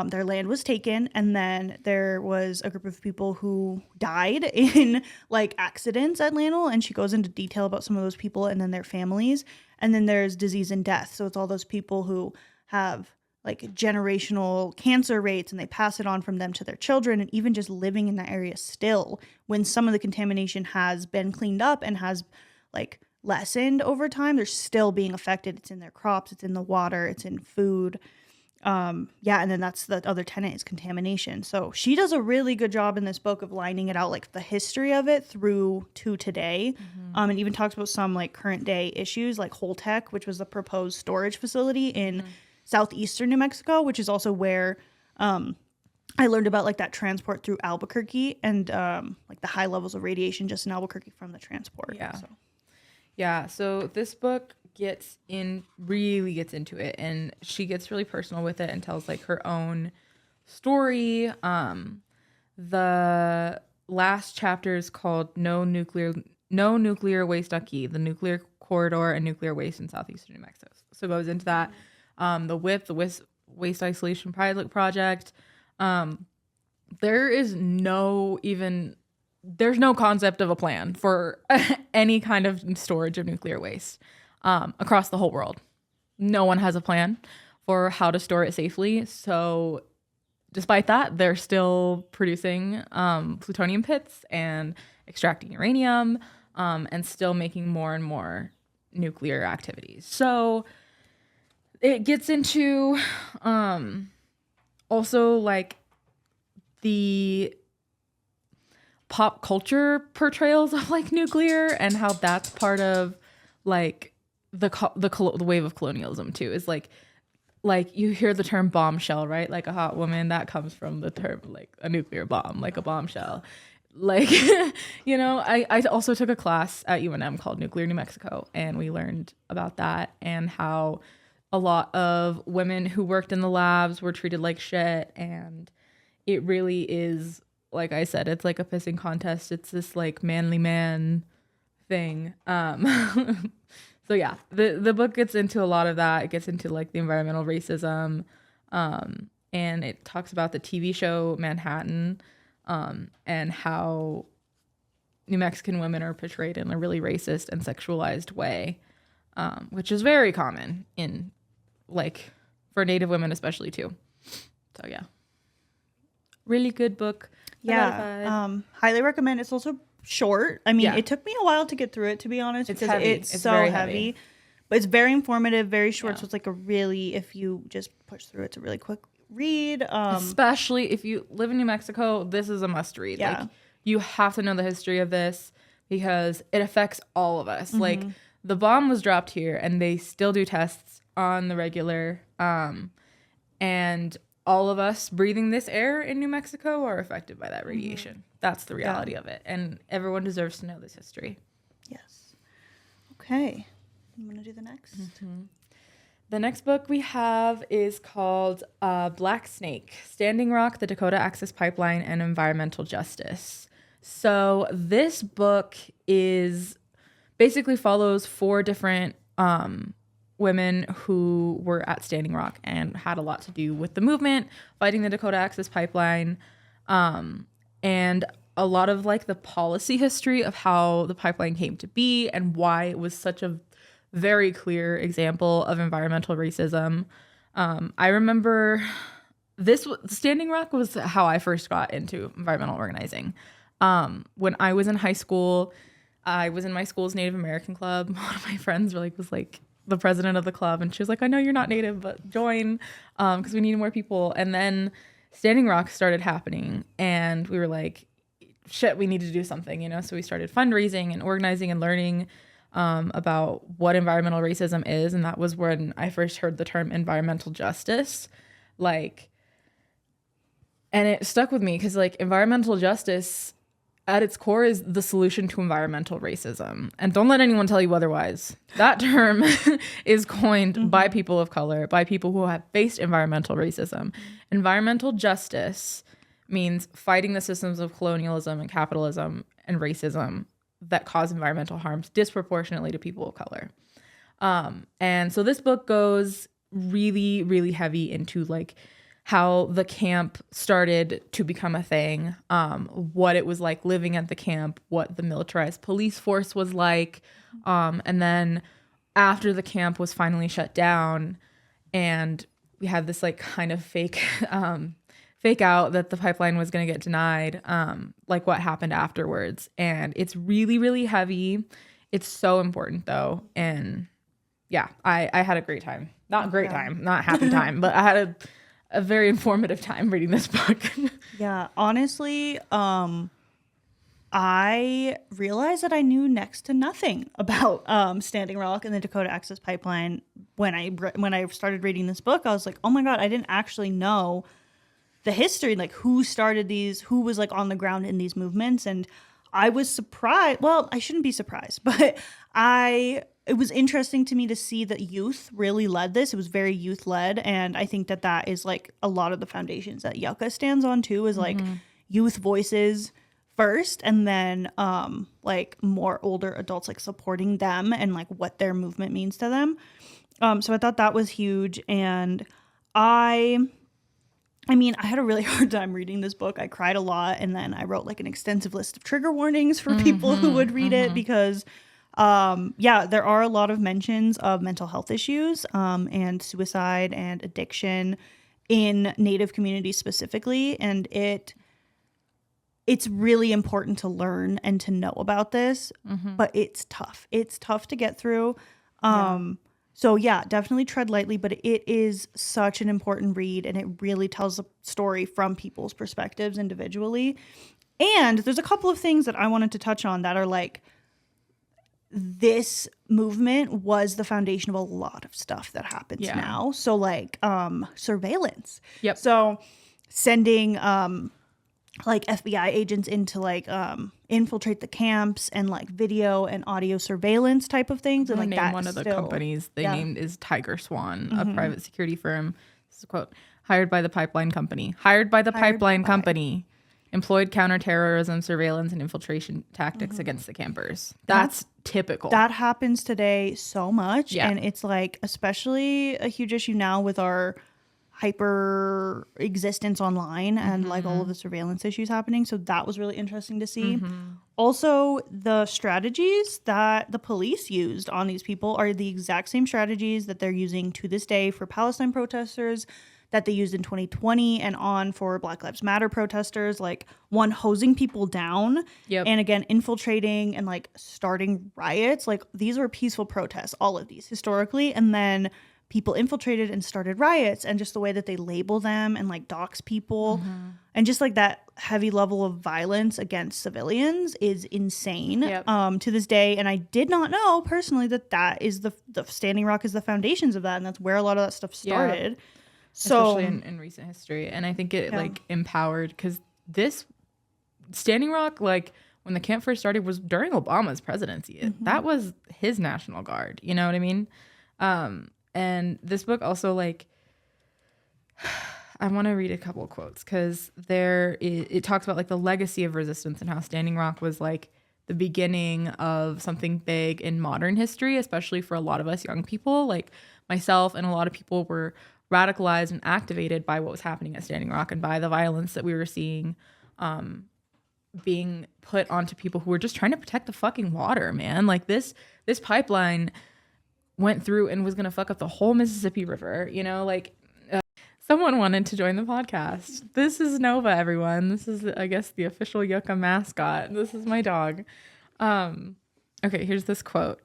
their land was taken, and then there was a group of people who died in like accidents at Lano, and she goes into detail about some of those people and then their families. And then there's disease and death. So it's all those people who have like generational cancer rates, and they pass it on from them to their children, and even just living in that area still, when some of the contamination has been cleaned up and has like lessened over time, they're still being affected. It's in their crops, it's in the water, it's in food. And then that's the other tenet, is contamination. So she does a really good job in this book of lining it out, like the history of it through to today. And even talks about some like current day issues, like Holtec, which was the proposed storage facility in southeastern New Mexico, which is also where I learned about like that transport through Albuquerque and like the high levels of radiation just in Albuquerque from the transport. So this book really gets into it, and she gets really personal with it and tells like her own story. The last chapter is called No Nuclear Waste on Key, the nuclear corridor and nuclear waste in southeastern New Mexico. So it goes into that. The Waste Isolation Pilot Project. There's no concept of a plan for any kind of storage of nuclear waste across the whole world. No one has a plan for how to store it safely. So despite that, they're still producing plutonium pits and extracting uranium and still making more and more nuclear activities. So it gets into also like the pop culture portrayals of like nuclear and how that's part of like the wave of colonialism too. Is like you hear the term bombshell, right? Like a hot woman, that comes from the term like a nuclear bomb, like a bombshell. Like, you know, I also took a class at UNM called Nuclear New Mexico, and we learned about that and how a lot of women who worked in the labs were treated like shit. And it really is, like I said, it's like a pissing contest. It's this like manly man thing. So yeah, the book gets into a lot of that. It gets into like the environmental racism, and it talks about the TV show Manhattan, and how New Mexican women are portrayed in a really racist and sexualized way, which is very common in like for Native women especially too. So yeah, really good book. Yeah, highly recommend. It's also short. I mean, it took me a while to get through it, to be honest. It's because heavy. It's so heavy. But it's very informative, very short. So it's like a really, if you just push through, it's a really quick read. Especially if you live in New Mexico, this is a must read. Yeah. Like you have to know the history of this because it affects all of us. Like the bomb was dropped here and they still do tests on the regular. And all of us breathing this air in New Mexico are affected by that radiation. That's the reality of it. And everyone deserves to know this history. Yes. Okay. I'm going to do the next. The next book we have is called Black Snake, Standing Rock, the Dakota Access Pipeline, and Environmental Justice. So this book is basically follows 4 different women who were at Standing Rock and had a lot to do with the movement, fighting the Dakota Access Pipeline, and a lot of like the policy history of how the pipeline came to be and why it was such a very clear example of environmental racism. I remember Standing Rock was how I first got into environmental organizing. When I was in high school, I was in my school's Native American club. One of my friends was the president of the club, and she was like, I know you're not Native, but join because we need more people. And then Standing Rock started happening, and we were like, shit, we need to do something, you know? So we started fundraising and organizing and learning about what environmental racism is. And that was when I first heard the term environmental justice. And it stuck with me because like environmental justice at its core is the solution to environmental racism. And don't let anyone tell you otherwise. That term is coined by people of color, by people who have faced environmental racism. Environmental justice means fighting the systems of colonialism and capitalism and racism that cause environmental harms disproportionately to people of color. And so this book goes really, really heavy into like how the camp started to become a thing, what it was like living at the camp, what the militarized police force was like. And then after the camp was finally shut down and we had this like kind of fake out that the pipeline was going to get denied, like what happened afterwards. And it's really, really heavy. It's so important though. And yeah, I had a great time. Not great time, not happy time, but I had a very informative time reading this book. Yeah, honestly, I realized that I knew next to nothing about Standing Rock and the Dakota Access Pipeline when I started reading this book. I was like, oh my God, I didn't actually know the history, like who started these, who was like on the ground in these movements. And I was surprised. Well, I shouldn't be surprised, but it was interesting to me to see that youth really led this. It was very youth led. And I think that that is like a lot of the foundations that Yucca stands on too, is like youth voices first, and then like more older adults like supporting them and like what their movement means to them. So I thought that was huge. And I mean, I had a really hard time reading this book. I cried a lot, and then I wrote like an extensive list of trigger warnings for people who would read it, because there are a lot of mentions of mental health issues and suicide and addiction in Native communities specifically, and it's really important to learn and to know about this, but it's tough. It's tough to get through. So yeah, definitely tread lightly, but it is such an important read, and it really tells a story from people's perspectives individually. And there's a couple of things that I wanted to touch on that are like, this movement was the foundation of a lot of stuff that happens now. So like surveillance. Yep. So sending like FBI agents into like infiltrate the camps, and like video and audio surveillance type of things. And like that, one of the companies they named is Tiger Swan, a private security firm. This is a quote: hired by the pipeline company. Employed counterterrorism, surveillance, and infiltration tactics against the campers. That's typical. That happens today so much. And it's like, especially a huge issue now with our hyper existence online and like all of the surveillance issues happening. So that was really interesting to see. Also, the strategies that the police used on these people are the exact same strategies that they're using to this day for Palestine protesters, that they used in 2020 and on for Black Lives Matter protesters, like one, hosing people down, and again infiltrating and like starting riots. Like these were peaceful protests, all of these historically, and then people infiltrated and started riots, and just the way that they label them and like dox people and just like that heavy level of violence against civilians is insane to this day. And I did not know personally that is the Standing Rock is the foundations of that, and that's where a lot of that stuff started. So especially in recent history. And I think it like empowered, because this Standing Rock, like when the camp first started, was during Obama's presidency. That was his National Guard, you know what I mean? And this book also, like, I want to read a couple of quotes, because it talks about like the legacy of resistance and how Standing Rock was like the beginning of something big in modern history, especially for a lot of us young people. Like myself and a lot of people were radicalized and activated by what was happening at Standing Rock and by the violence that we were seeing being put onto people who were just trying to protect the fucking water, man. Like this pipeline went through and was going to fuck up the whole Mississippi River, you know, like someone wanted to join the podcast. This is Nova, everyone. This is, I guess, the official Yucca mascot. This is my dog. Okay, here's this quote.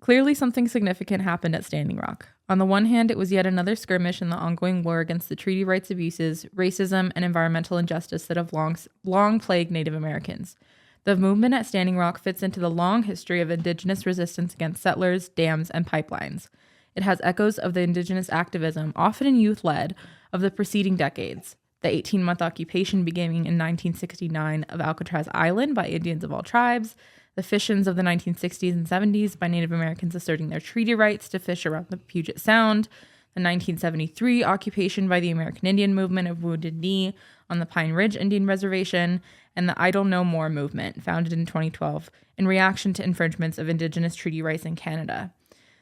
Clearly something significant happened at Standing Rock. On the one hand, it was yet another skirmish in the ongoing war against the treaty rights abuses, racism, and environmental injustice that have long plagued Native Americans. The movement at Standing Rock fits into the long history of Indigenous resistance against settlers, dams, and pipelines. It has echoes of the Indigenous activism, often youth-led, of the preceding decades. The 18-month occupation beginning in 1969 of Alcatraz Island by Indians of all tribes, the fissions of the 1960s and 70s by Native Americans asserting their treaty rights to fish around the Puget Sound, the 1973 occupation by the American Indian movement of Wounded Knee on the Pine Ridge Indian Reservation, and the Idle No More movement, founded in 2012, in reaction to infringements of Indigenous treaty rights in Canada.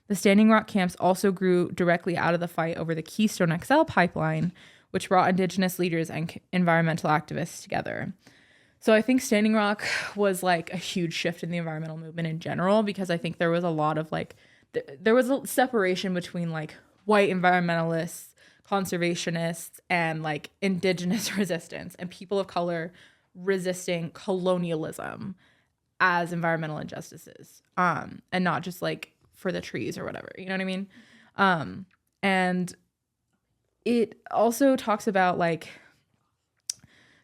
The Standing Rock camps also grew directly out of the fight over the Keystone XL pipeline, which brought Indigenous leaders and environmental activists together. So I think Standing Rock was like a huge shift in the environmental movement in general, because I think there was a lot of like, there was a separation between like white environmentalists, conservationists, and like Indigenous resistance and people of color resisting colonialism as environmental injustices, and not just like for the trees or whatever, you know what I mean? And it also talks about like,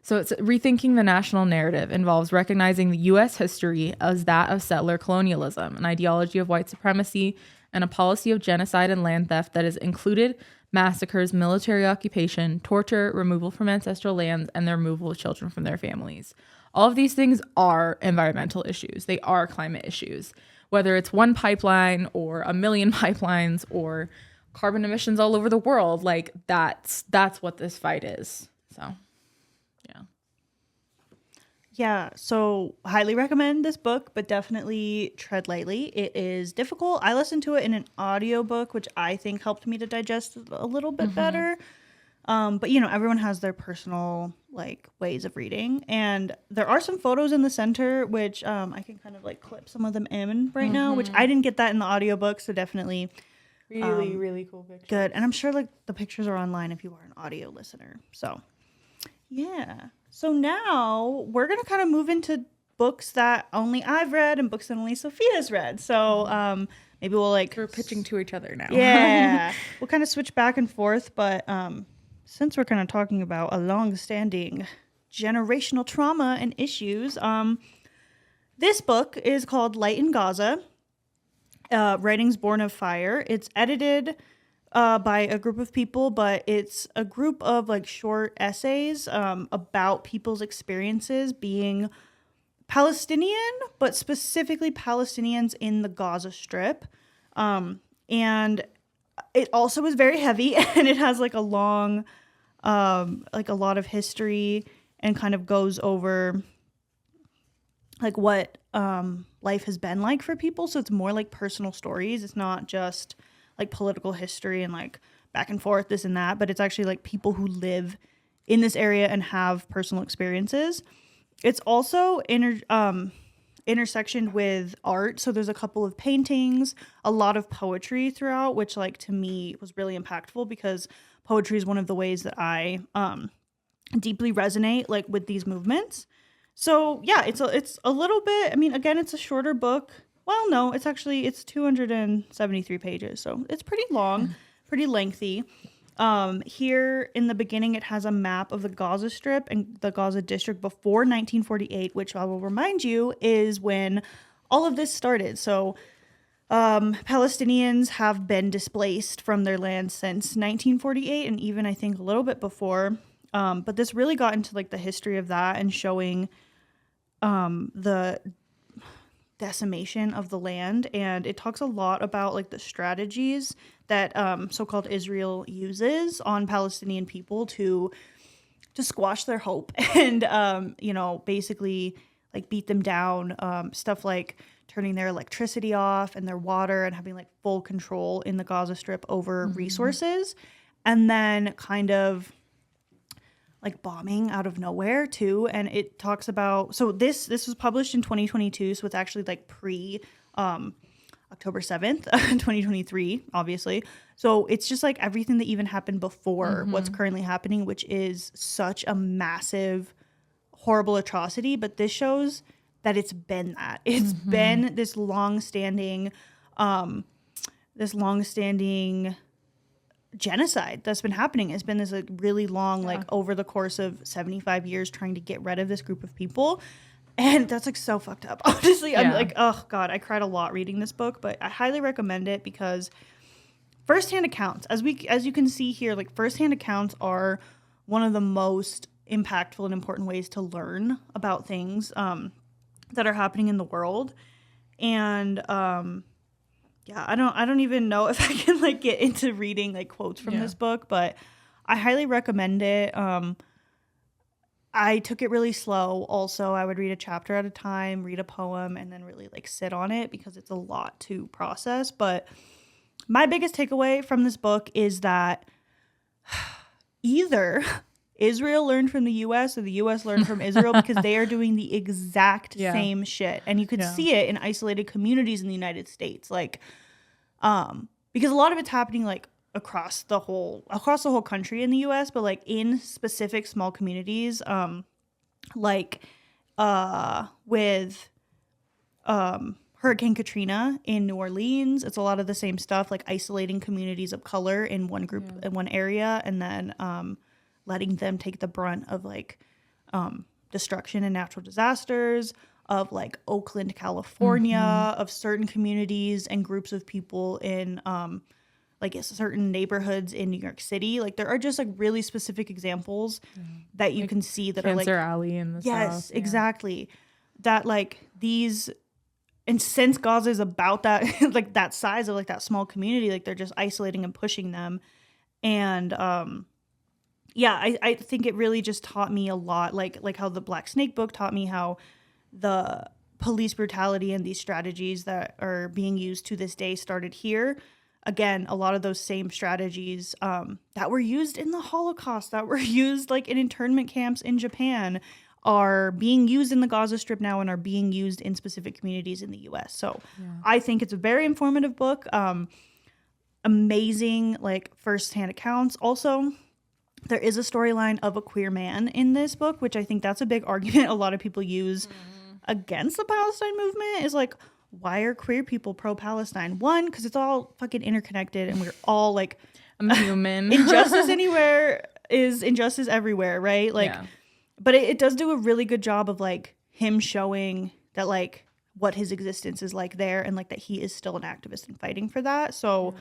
so it's rethinking the national narrative involves recognizing the U.S. history as that of settler colonialism, an ideology of white supremacy, and a policy of genocide and land theft that has included massacres, military occupation, torture, removal from ancestral lands, and the removal of children from their families. All of these things are environmental issues. They are climate issues, whether it's one pipeline or a million pipelines or carbon emissions all over the world. Like that's what this fight is. So, yeah. Yeah, so highly recommend this book, but definitely tread lightly. It is difficult. I listened to it in an audiobook, which I think helped me to digest it a little bit better. But you know, everyone has their personal like ways of reading, and there are some photos in the center, which I can kind of like clip some of them in right now, which I didn't get that in the audiobook, so definitely really cool pictures. good. And I'm sure like the pictures are online if you are an audio listener. So yeah. So now we're gonna kind of move into books that only I've read and books that only Sophia's read. So maybe we'll like We're pitching to each other now. Yeah. We'll kind of switch back and forth, but since we're kind of talking about a long-standing generational trauma and issues, this book is called Light in Gaza, Writings Born of Fire. It's edited by a group of people, but it's a group of like short essays about people's experiences being Palestinian, but specifically Palestinians in the Gaza Strip. And it also is very heavy, and it has like a long, like a lot of history, and kind of goes over like what life has been like for people. So it's more like personal stories. It's not just like political history and like back and forth, this and that, but it's actually like people who live in this area and have personal experiences. It's also intersectioned with art. So there's a couple of paintings, a lot of poetry throughout, which like to me was really impactful because poetry is one of the ways that I deeply resonate like with these movements. So yeah, it's a little bit, I mean, again, it's a shorter book. Well, no, it's 273 pages. So it's pretty long, pretty lengthy. Here in the beginning, it has a map of the Gaza Strip and the Gaza District before 1948, which I will remind you is when all of this started. So Palestinians have been displaced from their land since 1948, and even I think a little bit before. But this really got into like the history of that and showing the decimation of the land, and it talks a lot about like the strategies that so-called Israel uses on Palestinian people to squash their hope and you know, basically like beat them down, stuff like turning their electricity off and their water and having like full control in the Gaza Strip over resources, and then kind of like bombing out of nowhere too. And it talks about, so this was published in 2022, so it's actually like pre October 7th 2023, obviously. So it's just like everything that even happened before what's currently happening, which is such a massive horrible atrocity. But this shows that it's been that it's been this long-standing genocide that's been happening. Has been this like really long, like over the course of 75 years trying to get rid of this group of people. And that's like so fucked up. Honestly, I'm like, oh God, I cried a lot reading this book, but I highly recommend it because firsthand accounts, as you can see here, like firsthand accounts are one of the most impactful and important ways to learn about things that are happening in the world. And yeah, I don't even know if I can like get into reading like quotes from this book, but I highly recommend it. I took it really slow. Also, I would read a chapter at a time, read a poem, and then really like sit on it because it's a lot to process. But my biggest takeaway from this book is that either Israel learned from the U.S. or the U.S. learned from Israel because they are doing the exact same shit. And you could see it in isolated communities in the United States. Like, because a lot of it's happening like across the whole country in the U.S., but like in specific small communities, like with Hurricane Katrina in New Orleans, it's a lot of the same stuff, like isolating communities of color in one group in one area, and then letting them take the brunt of like destruction and natural disasters of like Oakland, California, of certain communities and groups of people in like certain neighborhoods in New York City. Like there are just like really specific examples that you can see that Cancer are like Alley in the yes, South. exactly. That like these, and since Gaza is about that like that size of like that small community, like they're just isolating and pushing them. And yeah, I think it really just taught me a lot, like how the Black Snake book taught me how the police brutality and these strategies that are being used to this day started here. Again, a lot of those same strategies that were used in the Holocaust, that were used like in internment camps in Japan, are being used in the Gaza Strip now and are being used in specific communities in the U.S. So I think it's a very informative book. Amazing, like, firsthand accounts. Also, there is a storyline of a queer man in this book, which I think that's a big argument a lot of people use against the Palestine movement, is like, why are queer people pro-Palestine? One, because it's all fucking interconnected and we're all like, I'm human. injustice anywhere is injustice everywhere, right? Like, but it does do a really good job of like him showing that like what his existence is like there, and like that he is still an activist and fighting for that. So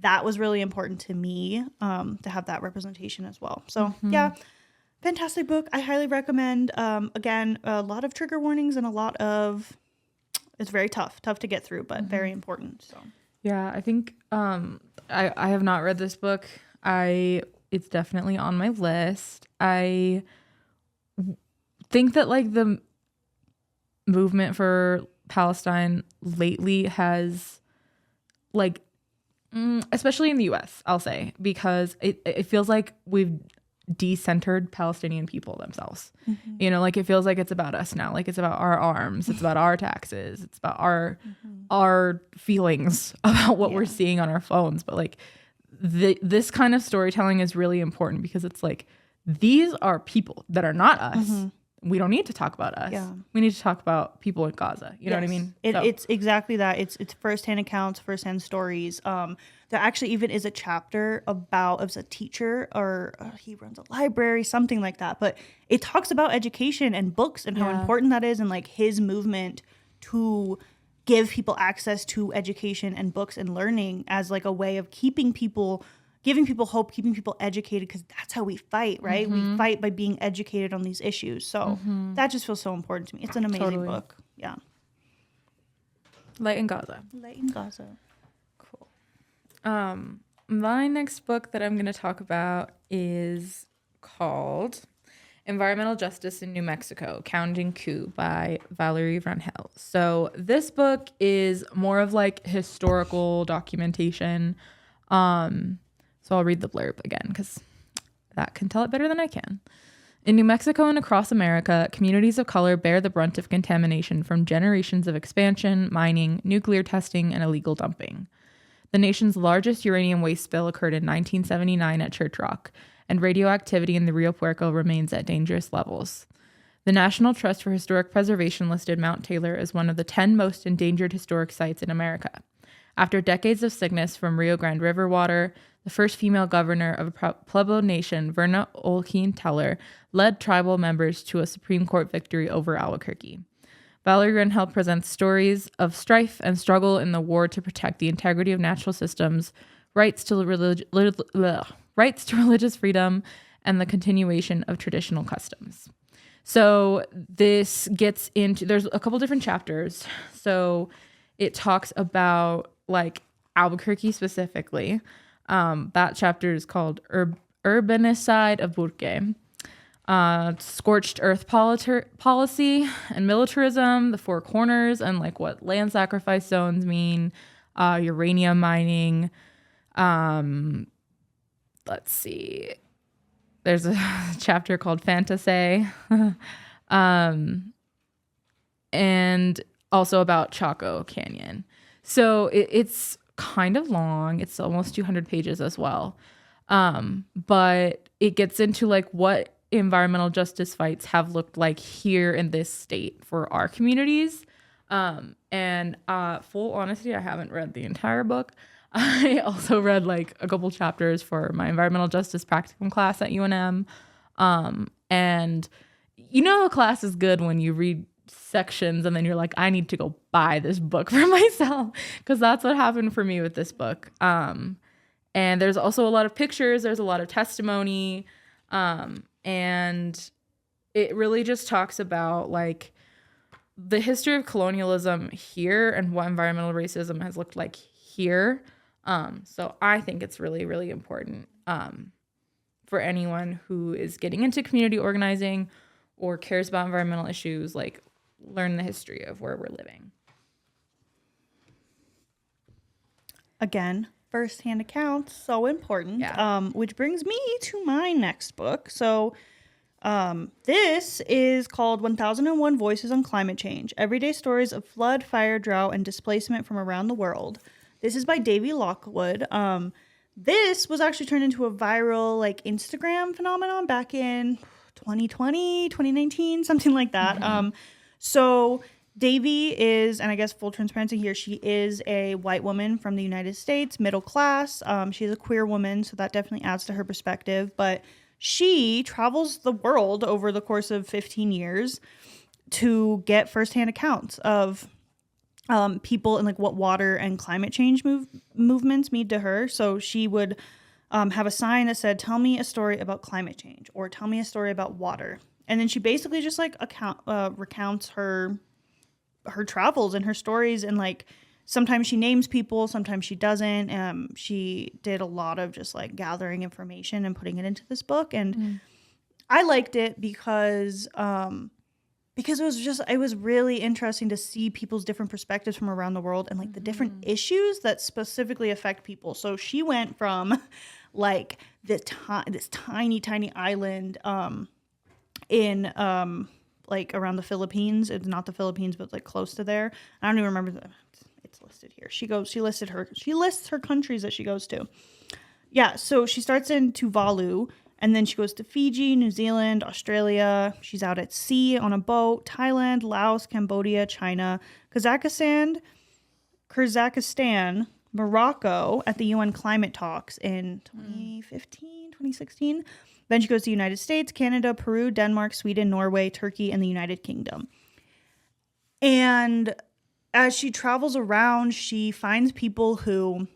that was really important to me, to have that representation as well. So yeah, fantastic book. I highly recommend. Again, a lot of trigger warnings and a lot of, it's very tough to get through, but very important. So yeah, I think I have not read this book. It's definitely on my list. I think that like the movement for Palestine lately has like, especially in the US, I'll say, because it feels like we've decentered Palestinian people themselves. You know, like it feels like it's about us now. Like it's about our arms, it's about our taxes, it's about our feelings about what we're seeing on our phones. But like this kind of storytelling is really important because it's like, these are people that are not us. We don't need to talk about us. We need to talk about people in Gaza. You know what I mean? It's exactly that. It's firsthand accounts, firsthand stories. There actually even is a chapter about, it was a teacher, or he runs a library, something like that. But it talks about education and books and how important that is, and like his movement to give people access to education and books and learning as like a way of keeping people, giving people hope, keeping people educated, because that's how we fight, right? We fight by being educated on these issues. So that just feels so important to me. It's an amazing book. Yeah. Light in Gaza. Light in Gaza. Cool. My next book that I'm going to talk about is called Environmental Justice in New Mexico, Counting Coup by Valerie Rangel. So this book is more of like historical documentation. So I'll read the blurb again because that can tell it better than I can. In New Mexico and across America, communities of color bear the brunt of contamination from generations of expansion, mining, nuclear testing, and illegal dumping. The nation's largest uranium waste spill occurred in 1979 at Church Rock, and radioactivity in the Rio Puerco remains at dangerous levels. The National Trust for Historic Preservation listed Mount Taylor as one of the 10 most endangered historic sites in America. After decades of sickness from Rio Grande River water, the first female governor of a Pueblo nation, Verna Olkeen Teller, led tribal members to a Supreme Court victory over Albuquerque. Valerie Rangel presents stories of strife and struggle in the war to protect the integrity of natural systems, rights to religious freedom, and the continuation of traditional customs. So this gets into, there's a couple different chapters. So it talks about like Albuquerque specifically. That chapter is called Urbanicide of Burque. Scorched earth policy and militarism, the Four Corners, and like what land sacrifice zones mean, uranium mining. Let's see. There's a chapter called Fantasy, and also about Chaco Canyon. So it's kind of long. It's almost 200 pages as well. But it gets into like what environmental justice fights have looked like here in this state for our communities. And full honesty, I haven't read the entire book. I also read like a couple chapters for my environmental justice practicum class at UNM. And you know, a class is good when you read sections and then you're like, I need to go buy this book for myself, because that's what happened for me with this book. And there's also a lot of pictures. There's a lot of testimony. And it really just talks about like the history of colonialism here and what environmental racism has looked like here. So I think it's really, really important for anyone who is getting into community organizing or cares about environmental issues, like learn the history of where we're living. Again, first-hand accounts, so important. Yeah. Which brings me to my next book. So this is called 1001 Voices on Climate Change, Everyday Stories of Flood, Fire, Drought, and Displacement from Around the World. This is by Davy Lockwood. This was actually turned into a viral like Instagram phenomenon back in 2020, 2019, something like that. So Davy is, and I guess full transparency here, she is a white woman from the United States, middle class. She's a queer woman, so that definitely adds to her perspective. But she travels the world over the course of 15 years to get firsthand accounts of people and like what water and climate change movements mean to her. So she would have a sign that said, "Tell me a story about climate change," or "Tell me a story about water." And then she basically just like recounts her travels and her stories, and like sometimes she names people, sometimes she doesn't. She did a lot of just like gathering information and putting it into this book, and I liked it because it was really interesting to see people's different perspectives from around the world and like the different issues that specifically affect people. So she went from like this tiny island in like around the Philippines. It's not the Philippines, but like close to there. I don't even remember it's listed here. She lists her countries that she goes to. Yeah, so she starts in Tuvalu, and then she goes to Fiji, New Zealand, Australia. She's out at sea on a boat, Thailand, Laos, Cambodia, China, Kazakhstan, Morocco at the UN climate talks in 2015, 2016. Then she goes to the United States, Canada, Peru, Denmark, Sweden, Norway, Turkey, and the United Kingdom. And as she travels around, she finds people who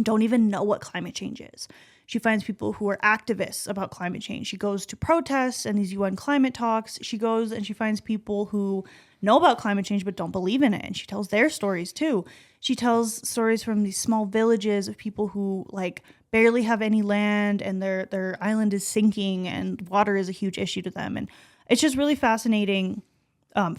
don't even know what climate change is. She finds people who are activists about climate change. She goes to protests and these UN climate talks. She goes and she finds people who know about climate change but don't believe in it. And she tells their stories too. She tells stories from these small villages of people who like barely have any land and their island is sinking and water is a huge issue to them. And it's just really fascinating.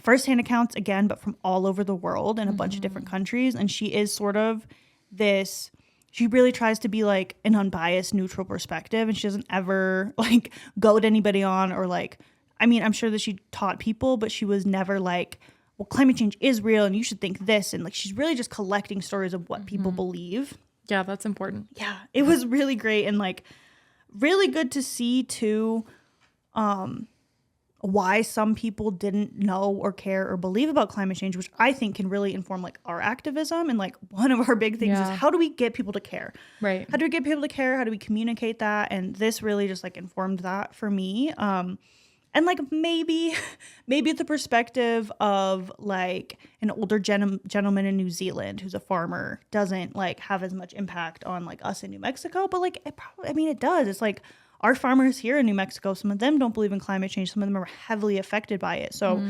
Firsthand accounts again, but from all over the world and a bunch of different countries. And she is sort of this... She really tries to be like an unbiased, neutral perspective, and she doesn't ever like goad anybody on or like, I mean, I'm sure that she taught people, but she was never like, well, climate change is real and you should think this. And like, she's really just collecting stories of what people believe. Yeah, that's important. Yeah, it was really great and like really good to see too, why some people didn't know or care or believe about climate change, which I think can really inform like our activism. And like one of our big things is how do we get people to care? Right. How do we get people to care? How do we communicate that? And this really just like informed that for me. And like maybe the perspective of like an older gentleman in New Zealand who's a farmer doesn't like have as much impact on like us in New Mexico, but like it does. It's like our farmers here in New Mexico, some of them don't believe in climate change. Some of them are heavily affected by it. So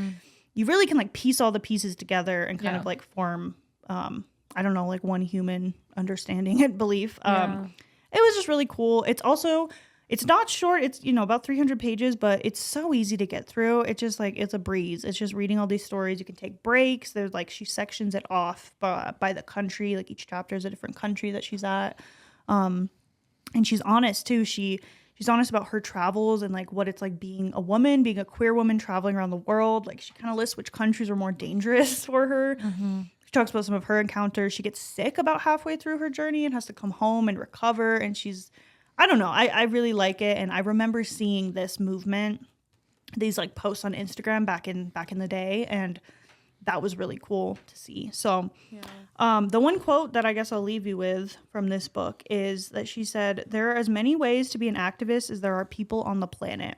you really can like piece all the pieces together and kind of like form, I don't know, like one human understanding and belief. It was just really cool. It's not short. It's, about 300 pages, but it's so easy to get through. It's just like, it's a breeze. It's just reading all these stories. You can take breaks. There's like, she sections it off by the country. Like each chapter is a different country that she's at. And she's honest too. She's honest about her travels and like what it's like being a woman, being a queer woman traveling around the world. Like she kind of lists which countries are more dangerous for her. She talks about some of her encounters. She gets sick about halfway through her journey and has to come home and recover. And I don't know. I really like it. And I remember seeing this movement, these like posts on Instagram back in the day. And that was really cool to see. So the one quote that I guess I'll leave you with from this book is that she said, "There are as many ways to be an activist as there are people on the planet."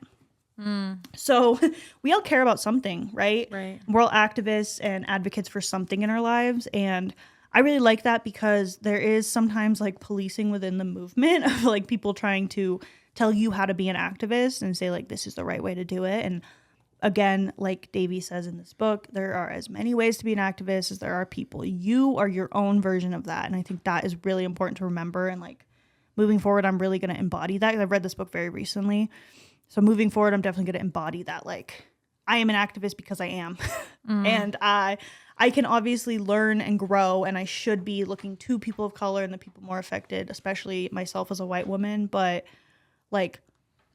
So we all care about something, right? Right. We're all activists and advocates for something in our lives. And I really like that because there is sometimes like policing within the movement of like people trying to tell you how to be an activist and say like this is the right way to do it. And again, like Davey says in this book, there are as many ways to be an activist as there are people. You are your own version of that. And I think that is really important to remember. And like moving forward, I'm really going to embody that. I've read this book very recently. So moving forward, I'm definitely going to embody that. Like I am an activist because I am. And I can obviously learn and grow, and I should be looking to people of color and the people more affected, especially myself as a white woman. But like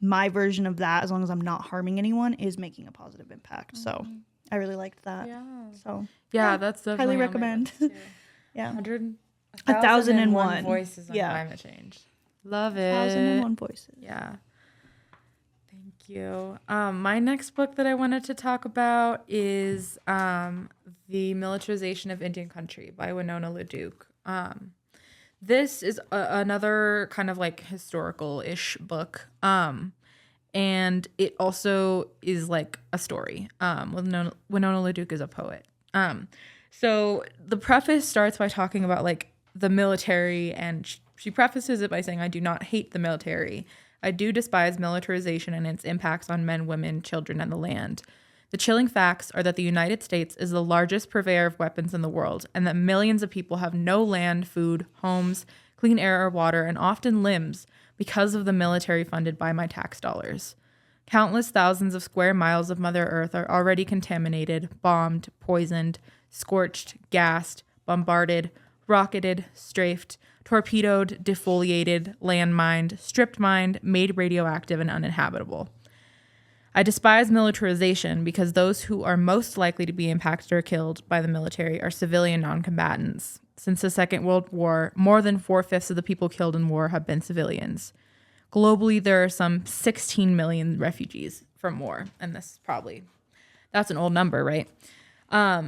my version of that, as long as I'm not harming anyone, is making a positive impact. So I really liked that. Yeah. So yeah, that's definitely highly recommend. Yeah. 1001 voices on climate change. Love it. 1001 voices. Yeah. Thank you. My next book that I wanted to talk about is The Militarization of Indian Country by Winona LaDuke. This is another kind of like historical-ish book. And it also is like a story. Winona LaDuke is a poet. So the preface starts by talking about like the military, and she prefaces it by saying, "I do not hate the military. I do despise militarization and its impacts on men, women, children, and the land. The chilling facts are that the United States is the largest purveyor of weapons in the world, and that millions of people have no land, food, homes, clean air or water, and often limbs because of the military funded by my tax dollars. Countless thousands of square miles of Mother Earth are already contaminated, bombed, poisoned, scorched, gassed, bombarded, rocketed, strafed, torpedoed, defoliated, landmined, stripped mined, made radioactive, and uninhabitable. I despise militarization because those who are most likely to be impacted or killed by the military are civilian non-combatants. Since the Second World War, more than 4/5 of the people killed in war have been civilians. Globally, there are some 16 million refugees from war, and that's an old number, right?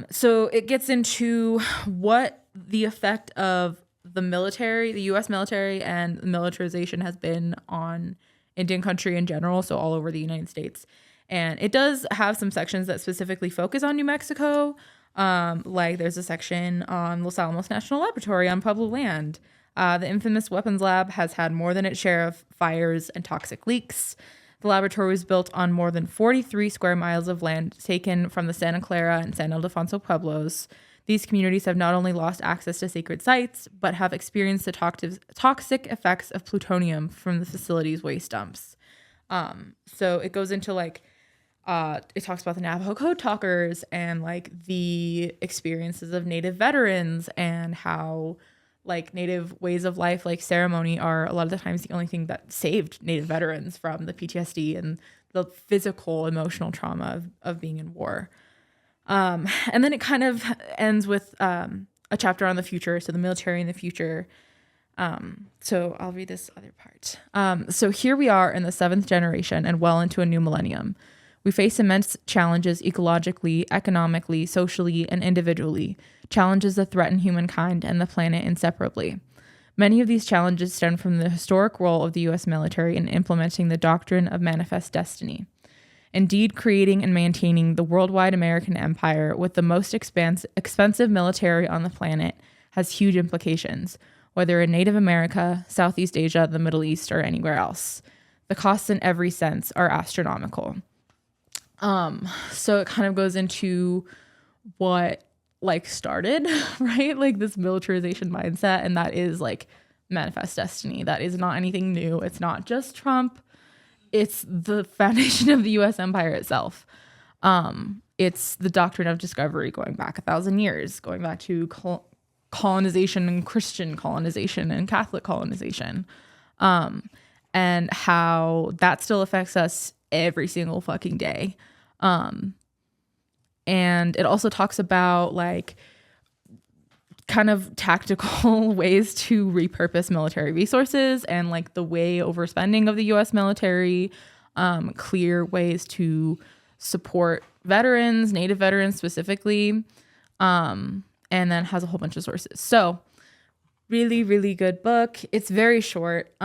So it gets into what the effect of the military, the U.S. military, and militarization has been on Indian country in general, so all over the United States. And it does have some sections that specifically focus on New Mexico. Like there's a section on Los Alamos National Laboratory on Pueblo land. The infamous weapons lab has had more than its share of fires and toxic leaks. The laboratory was built on more than 43 square miles of land taken from the Santa Clara and San Ildefonso Pueblos. These communities have not only lost access to sacred sites, but have experienced the toxic effects of plutonium from the facility's waste dumps. So it goes into like, it talks about the Navajo code talkers and like the experiences of Native veterans and how like Native ways of life, like ceremony, are a lot of the times the only thing that saved Native veterans from the PTSD and the physical, emotional trauma of being in war. And then it kind of ends with a chapter on the future, so the military in the future. So I'll read this other part. So here we are in the 7th generation and well into a new millennium. We face immense challenges ecologically, economically, socially, and individually, challenges that threaten humankind and the planet inseparably. Many of these challenges stem from the historic role of the U.S. military in implementing the doctrine of manifest destiny. Indeed, creating and maintaining the worldwide American empire with the most expensive military on the planet has huge implications, whether in Native America, Southeast Asia, the Middle East, or anywhere else. The costs in every sense are astronomical. So it kind of goes into what like started, right? Like this militarization mindset, and that is like manifest destiny. That is not anything new. It's not just Trump. It's the foundation of the U.S. empire itself. It's the doctrine of discovery going back 1,000 years, going back to colonization and Christian colonization and Catholic colonization, and how that still affects us every single fucking day. And it also talks about like kind of tactical ways to repurpose military resources and like the way overspending of the U.S. military, clear ways to support veterans, Native veterans specifically, and then has a whole bunch of sources. So really, really good book. It's very short,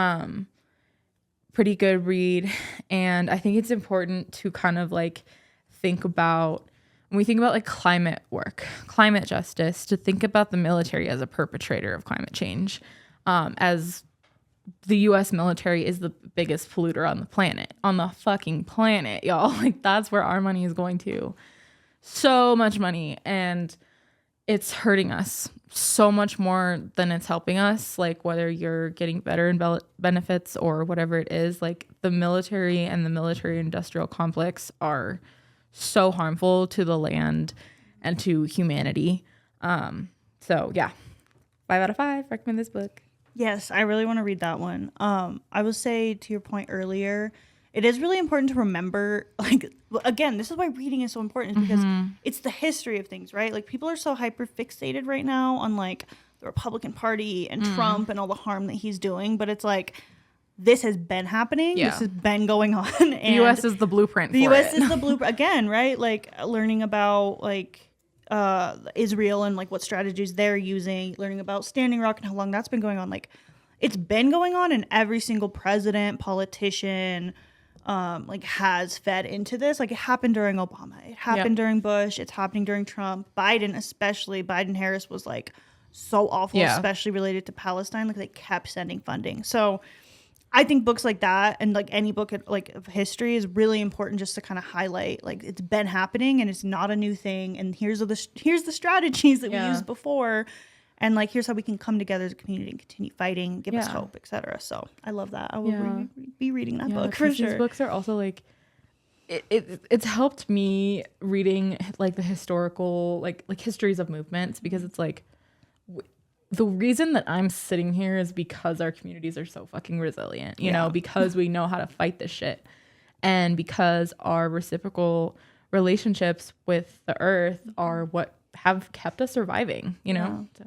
pretty good read. And I think it's important to kind of like think about when we think about like climate work, climate justice, to think about the military as a perpetrator of climate change, as the U.S. military is the biggest polluter on the planet, on the fucking planet, y'all. Like, that's where our money is going to. So much money. And it's hurting us so much more than it's helping us. Like, whether you're getting better benefits or whatever it is, like the military and the military industrial complex are so harmful to the land and to humanity. So yeah, 5 out of 5 recommend this book. Yes, I really want to read that one. I will say, to your point earlier, it is really important to remember, like, again, this is why reading is so important, is because it's the history of things, right? Like, people are so hyper fixated right now on like the Republican Party and Trump and all the harm that he's doing, but it's like, this has been happening. Yeah. This has been going on. And the U.S. is the blueprint. The U.S. is the blueprint again, right? Like, learning about like Israel and like what strategies they're using, learning about Standing Rock and how long that's been going on. Like, it's been going on, and every single president, politician, like, has fed into this. Like, it happened during Obama, it happened during Bush, it's happening during Trump, Biden, especially. Biden Harris was like so awful, especially related to Palestine. Like, they kept sending funding. So I think books like that, and like any book like of history, is really important, just to kind of highlight, like, it's been happening and it's not a new thing, and here's the strategies that we used before, and like, here's how we can come together as a community and continue fighting, give us hope, etc. So I love that. I will be reading that book for sure. These books are also like, it's helped me reading like the historical like histories of movements, because it's like, the reason that I'm sitting here is because our communities are so fucking resilient, you know, because we know how to fight this shit, and because our reciprocal relationships with the earth are what have kept us surviving, you know? So,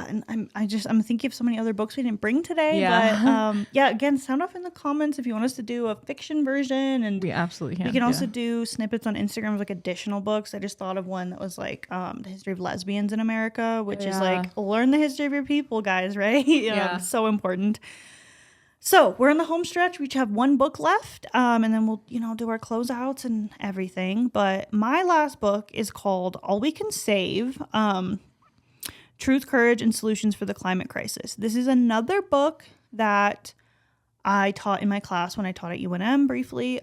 and I'm thinking of so many other books we didn't bring today, but again, sound off in the comments if you want us to do a fiction version, and we absolutely can. We can also do snippets on Instagram of like additional books. I just thought of one that was like the history of lesbians in America, which is like, learn the history of your people, guys, right? So important. So we're in the home stretch. We each have one book left, and then we'll, do our closeouts and everything. But my last book is called All We Can Save, Truth, Courage, and Solutions for the Climate Crisis. This is another book that I taught in my class when I taught at UNM briefly.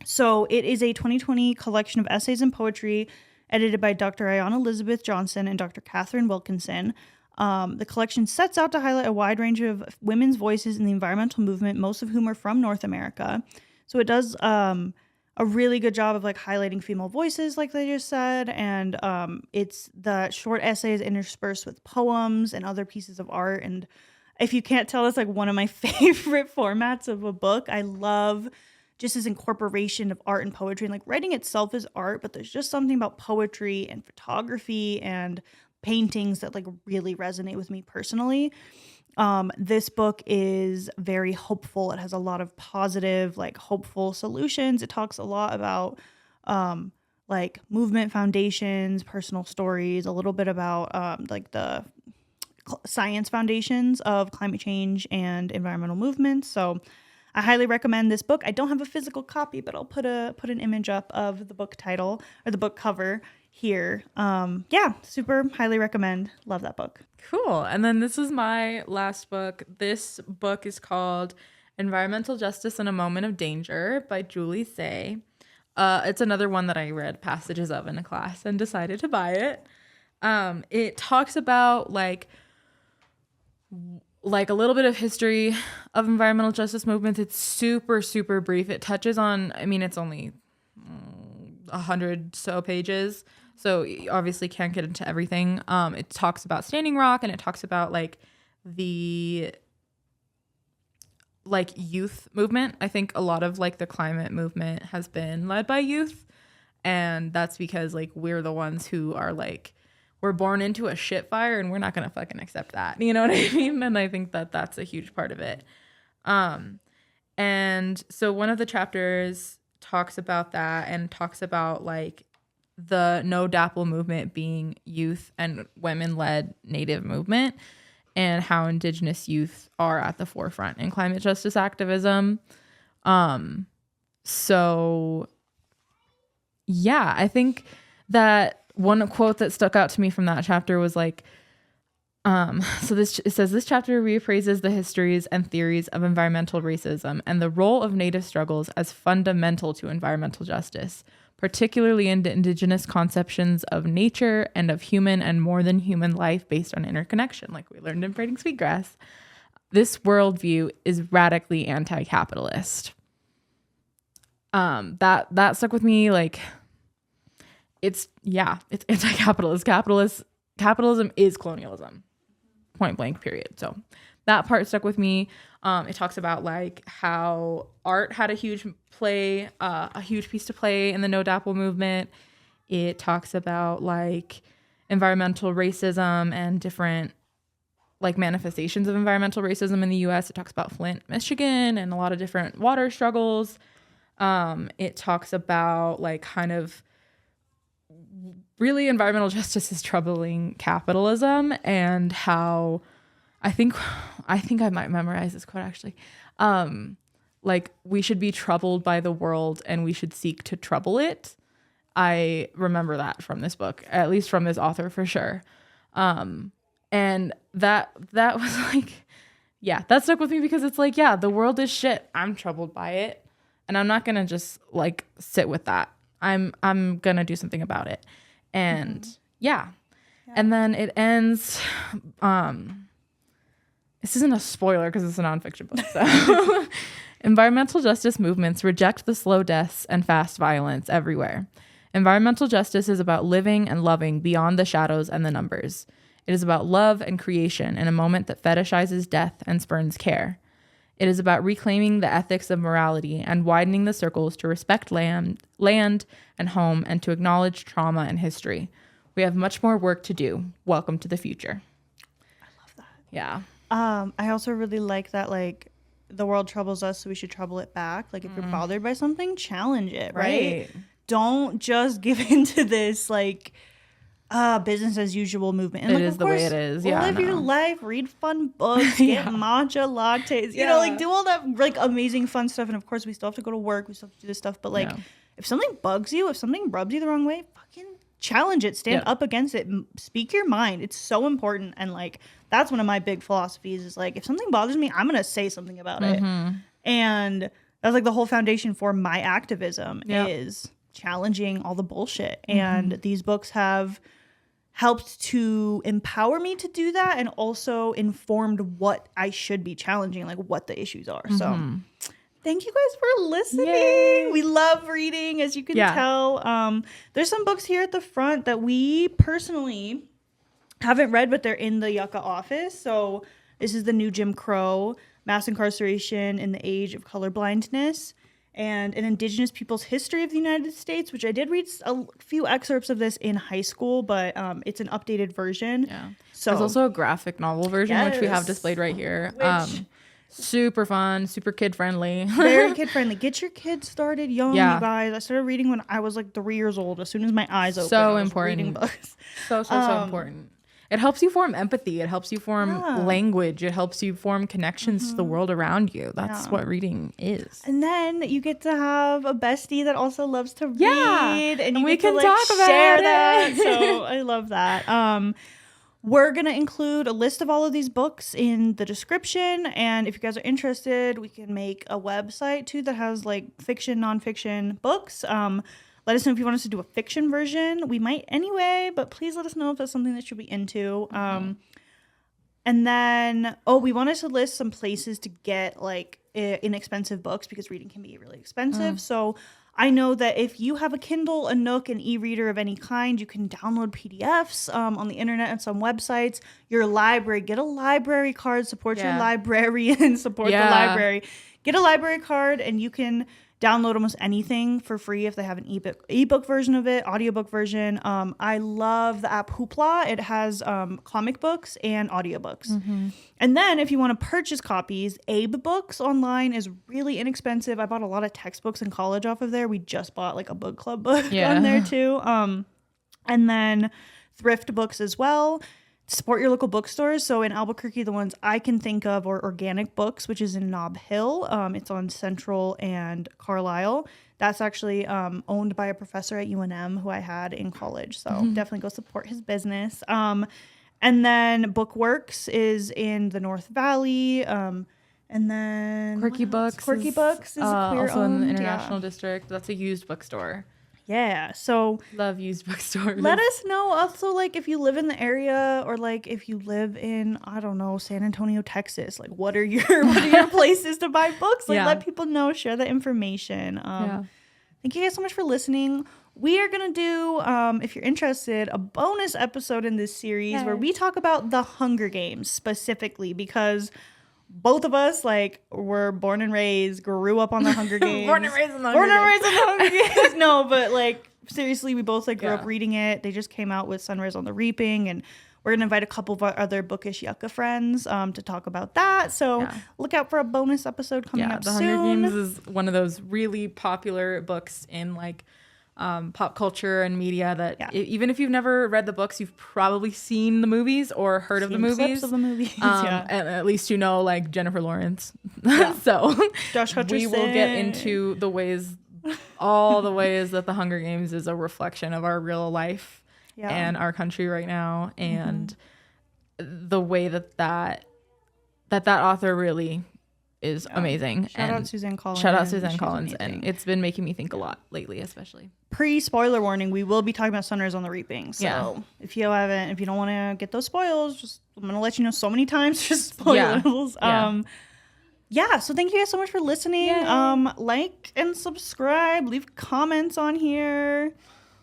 So it is a 2020 collection of essays and poetry edited by Dr. Ayanna Elizabeth Johnson and Dr. Catherine Wilkinson. The collection sets out to highlight a wide range of women's voices in the environmental movement, most of whom are from North America. So it does a really good job of like highlighting female voices, like they just said, and it's the short essays interspersed with poems and other pieces of art. And if you can't tell, it's like one of my favorite formats of a book. I love just this incorporation of art and poetry, and like, writing itself is art, but there's just something about poetry and photography and paintings that like really resonate with me personally. This book is very hopeful. It has a lot of positive, like, hopeful solutions. It talks a lot about like movement foundations, personal stories, a little bit about like the science foundations of climate change and environmental movements. So I highly recommend this book. I don't have a physical copy, but I'll put an image up of the book title or the book cover here. Super highly recommend. Love that book. Cool. And then this is my last book. This book is called Environmental Justice in a Moment of Danger by Julie Say. It's another one that I read passages of in a class and decided to buy it. It talks about like a little bit of history of environmental justice movements. It's super, super brief. It touches on, it's only 100 so pages, so you obviously can't get into everything. It talks about Standing Rock, and it talks about like the like youth movement. I think a lot of like the climate movement has been led by youth, and that's because like we're the ones who are like, we're born into a shit fire, and we're not gonna fucking accept that. You know what I mean? And I think that that's a huge part of it. And so one of the chapters talks about that, and talks about like the No Dapple movement being youth and women-led Native movement, and how Indigenous youth are at the forefront in climate justice activism. So yeah, I think that one quote that stuck out to me from that chapter was like, it says this chapter reappraises the histories and theories of environmental racism and the role of Native struggles as fundamental to environmental justice, particularly in Indigenous conceptions of nature and of human and more than human life based on interconnection, like we learned in Braiding Sweetgrass. This worldview is radically anti-capitalist. That stuck with me. Like, it's anti-capitalist. Capitalism is colonialism. Point blank, period. So that part stuck with me. It talks about like how art had a huge piece to play in the No DAPL movement. It talks about like environmental racism and different like manifestations of environmental racism in the US. It talks about Flint, Michigan, and a lot of different water struggles. It talks about like kind of really environmental justice is troubling capitalism, and how I think I might memorize this quote actually. Like we should be troubled by the world and we should seek to trouble it. I remember that from this book, at least from this author for sure. And that was like, yeah, that stuck with me because it's like, yeah, the world is shit. I'm troubled by it. And I'm not going to just like sit with that. I'm going to do something about it. And yeah. And then it ends, this isn't a spoiler because it's a nonfiction book. So environmental justice movements reject the slow deaths and fast violence everywhere. Environmental justice is about living and loving beyond the shadows and the numbers. It is about love and creation in a moment that fetishizes death and spurns care. It is about reclaiming the ethics of morality and widening the circles to respect land and home and to acknowledge trauma and history. We have much more work to do. Welcome to the future. I love that. Yeah. I also really like that, like, the world troubles us, so we should trouble it back. Like, if you're bothered by something, challenge it, right? Don't just give into this, like, business as usual movement. And it like, is of the course, way it is. Live your life, read fun books, get matcha lattes, you know, like, do all that, like, amazing fun stuff. And of course, we still have to go to work. We still have to do this stuff. But, like, if something bugs you, if something rubs you the wrong way, fucking challenge it. Stand up against it. Speak your mind. It's so important. And, like, that's one of my big philosophies is, like, if something bothers me, I'm going to say something about it. And that's, like, the whole foundation for my activism is challenging all the bullshit. And these books have helped to empower me to do that, and also informed what I should be challenging, like what the issues are. So thank you guys for listening. Yay. We love reading, as you can tell. There's some books here at the front that we personally haven't read, but they're in the Yucca office. So this is The New Jim Crow, Mass Incarceration in the Age of Colorblindness, and An Indigenous People's History of the United States, which I did read a few excerpts of this in high school, but it's an updated version. Yeah. So there's also a graphic novel version, which we have displayed right here. Super fun, super kid friendly. Very kid friendly. Get your kids started young, you guys. I started reading when I was like 3 years old. As soon as my eyes opened, I was reading books. So important. It helps you form empathy. It helps you form language. It helps you form connections to the world around you. That's what reading is. And then you get to have a bestie that also loves to read. And we can talk about share that. So I love that. We're going to include a list of all of these books in the description. And if you guys are interested, we can make a website too that has like fiction, nonfiction books. Let us know if you want us to do a fiction version. We might anyway, but please let us know if that's something that you'll be into. And then, we wanted to list some places to get like inexpensive books because reading can be really expensive. So I know that if you have a Kindle, a Nook, an e-reader of any kind, you can download PDFs on the internet and some websites. Your library, get a library card, support your librarian, support the library. Get a library card and you can download almost anything for free if they have an ebook version of it, audiobook version. I love the app Hoopla. It has comic books and audiobooks. And then if you want to purchase copies, Abe Books online is really inexpensive. I bought a lot of textbooks in college off of there. We just bought like a book club book on there too. And then thrift books as well. support your local bookstores. So in Albuquerque, the ones I can think of are Organic Books, which is in Nob Hill. It's on Central and Carlisle. That's actually owned by a professor at UNM who I had in college. So definitely go support his business. And then Bookworks is in the North Valley. And then Quirky Books. Quirky Books is queer also in owned. the International District. That's a used bookstore. Yeah. So Love used bookstores. let us know also, like, if you live in the area or like if you live in, I don't know, San Antonio, Texas, like what are your places to buy books? Like let people know, share the information. Thank you guys so much for listening. We are going to do, if you're interested, a bonus episode in this series where we talk about the Hunger Games specifically, because both of us, like, were born and raised, grew up on the Hunger Games. Born and raised in the Hunger Games. No, but, like, seriously, we both, like, grew up reading it. They just came out with Sunrise on the Reaping, and we're going to invite a couple of our other bookish Yucca friends to talk about that. So look out for a bonus episode coming up soon. The Hunger Games is one of those really popular books in, like, pop culture and media that even if you've never read the books, you've probably seen the movies or heard of the movies. Clips of the movies. And at least you know, like, Jennifer Lawrence. So Josh Hutcherson. We will get into the ways, all the ways that the Hunger Games is a reflection of our real life and our country right now, and the way that author really is amazing. Shout out Suzanne Collins. And it's been making me think a lot lately, especially. Pre-spoiler warning, we will be talking about Sunrise on the Reaping. So if you don't want to get those spoils, I'm going to let you know so many times, just spoilers. So thank you guys so much for listening. Like and subscribe, leave comments on here.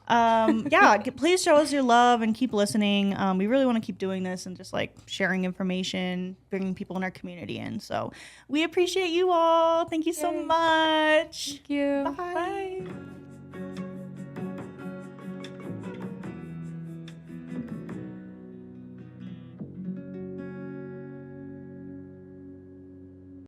Please show us your love and keep listening. We really want to keep doing this and just, like, sharing information, bringing people in our community in. So we appreciate you all. Thank you so much. Thank you. Bye.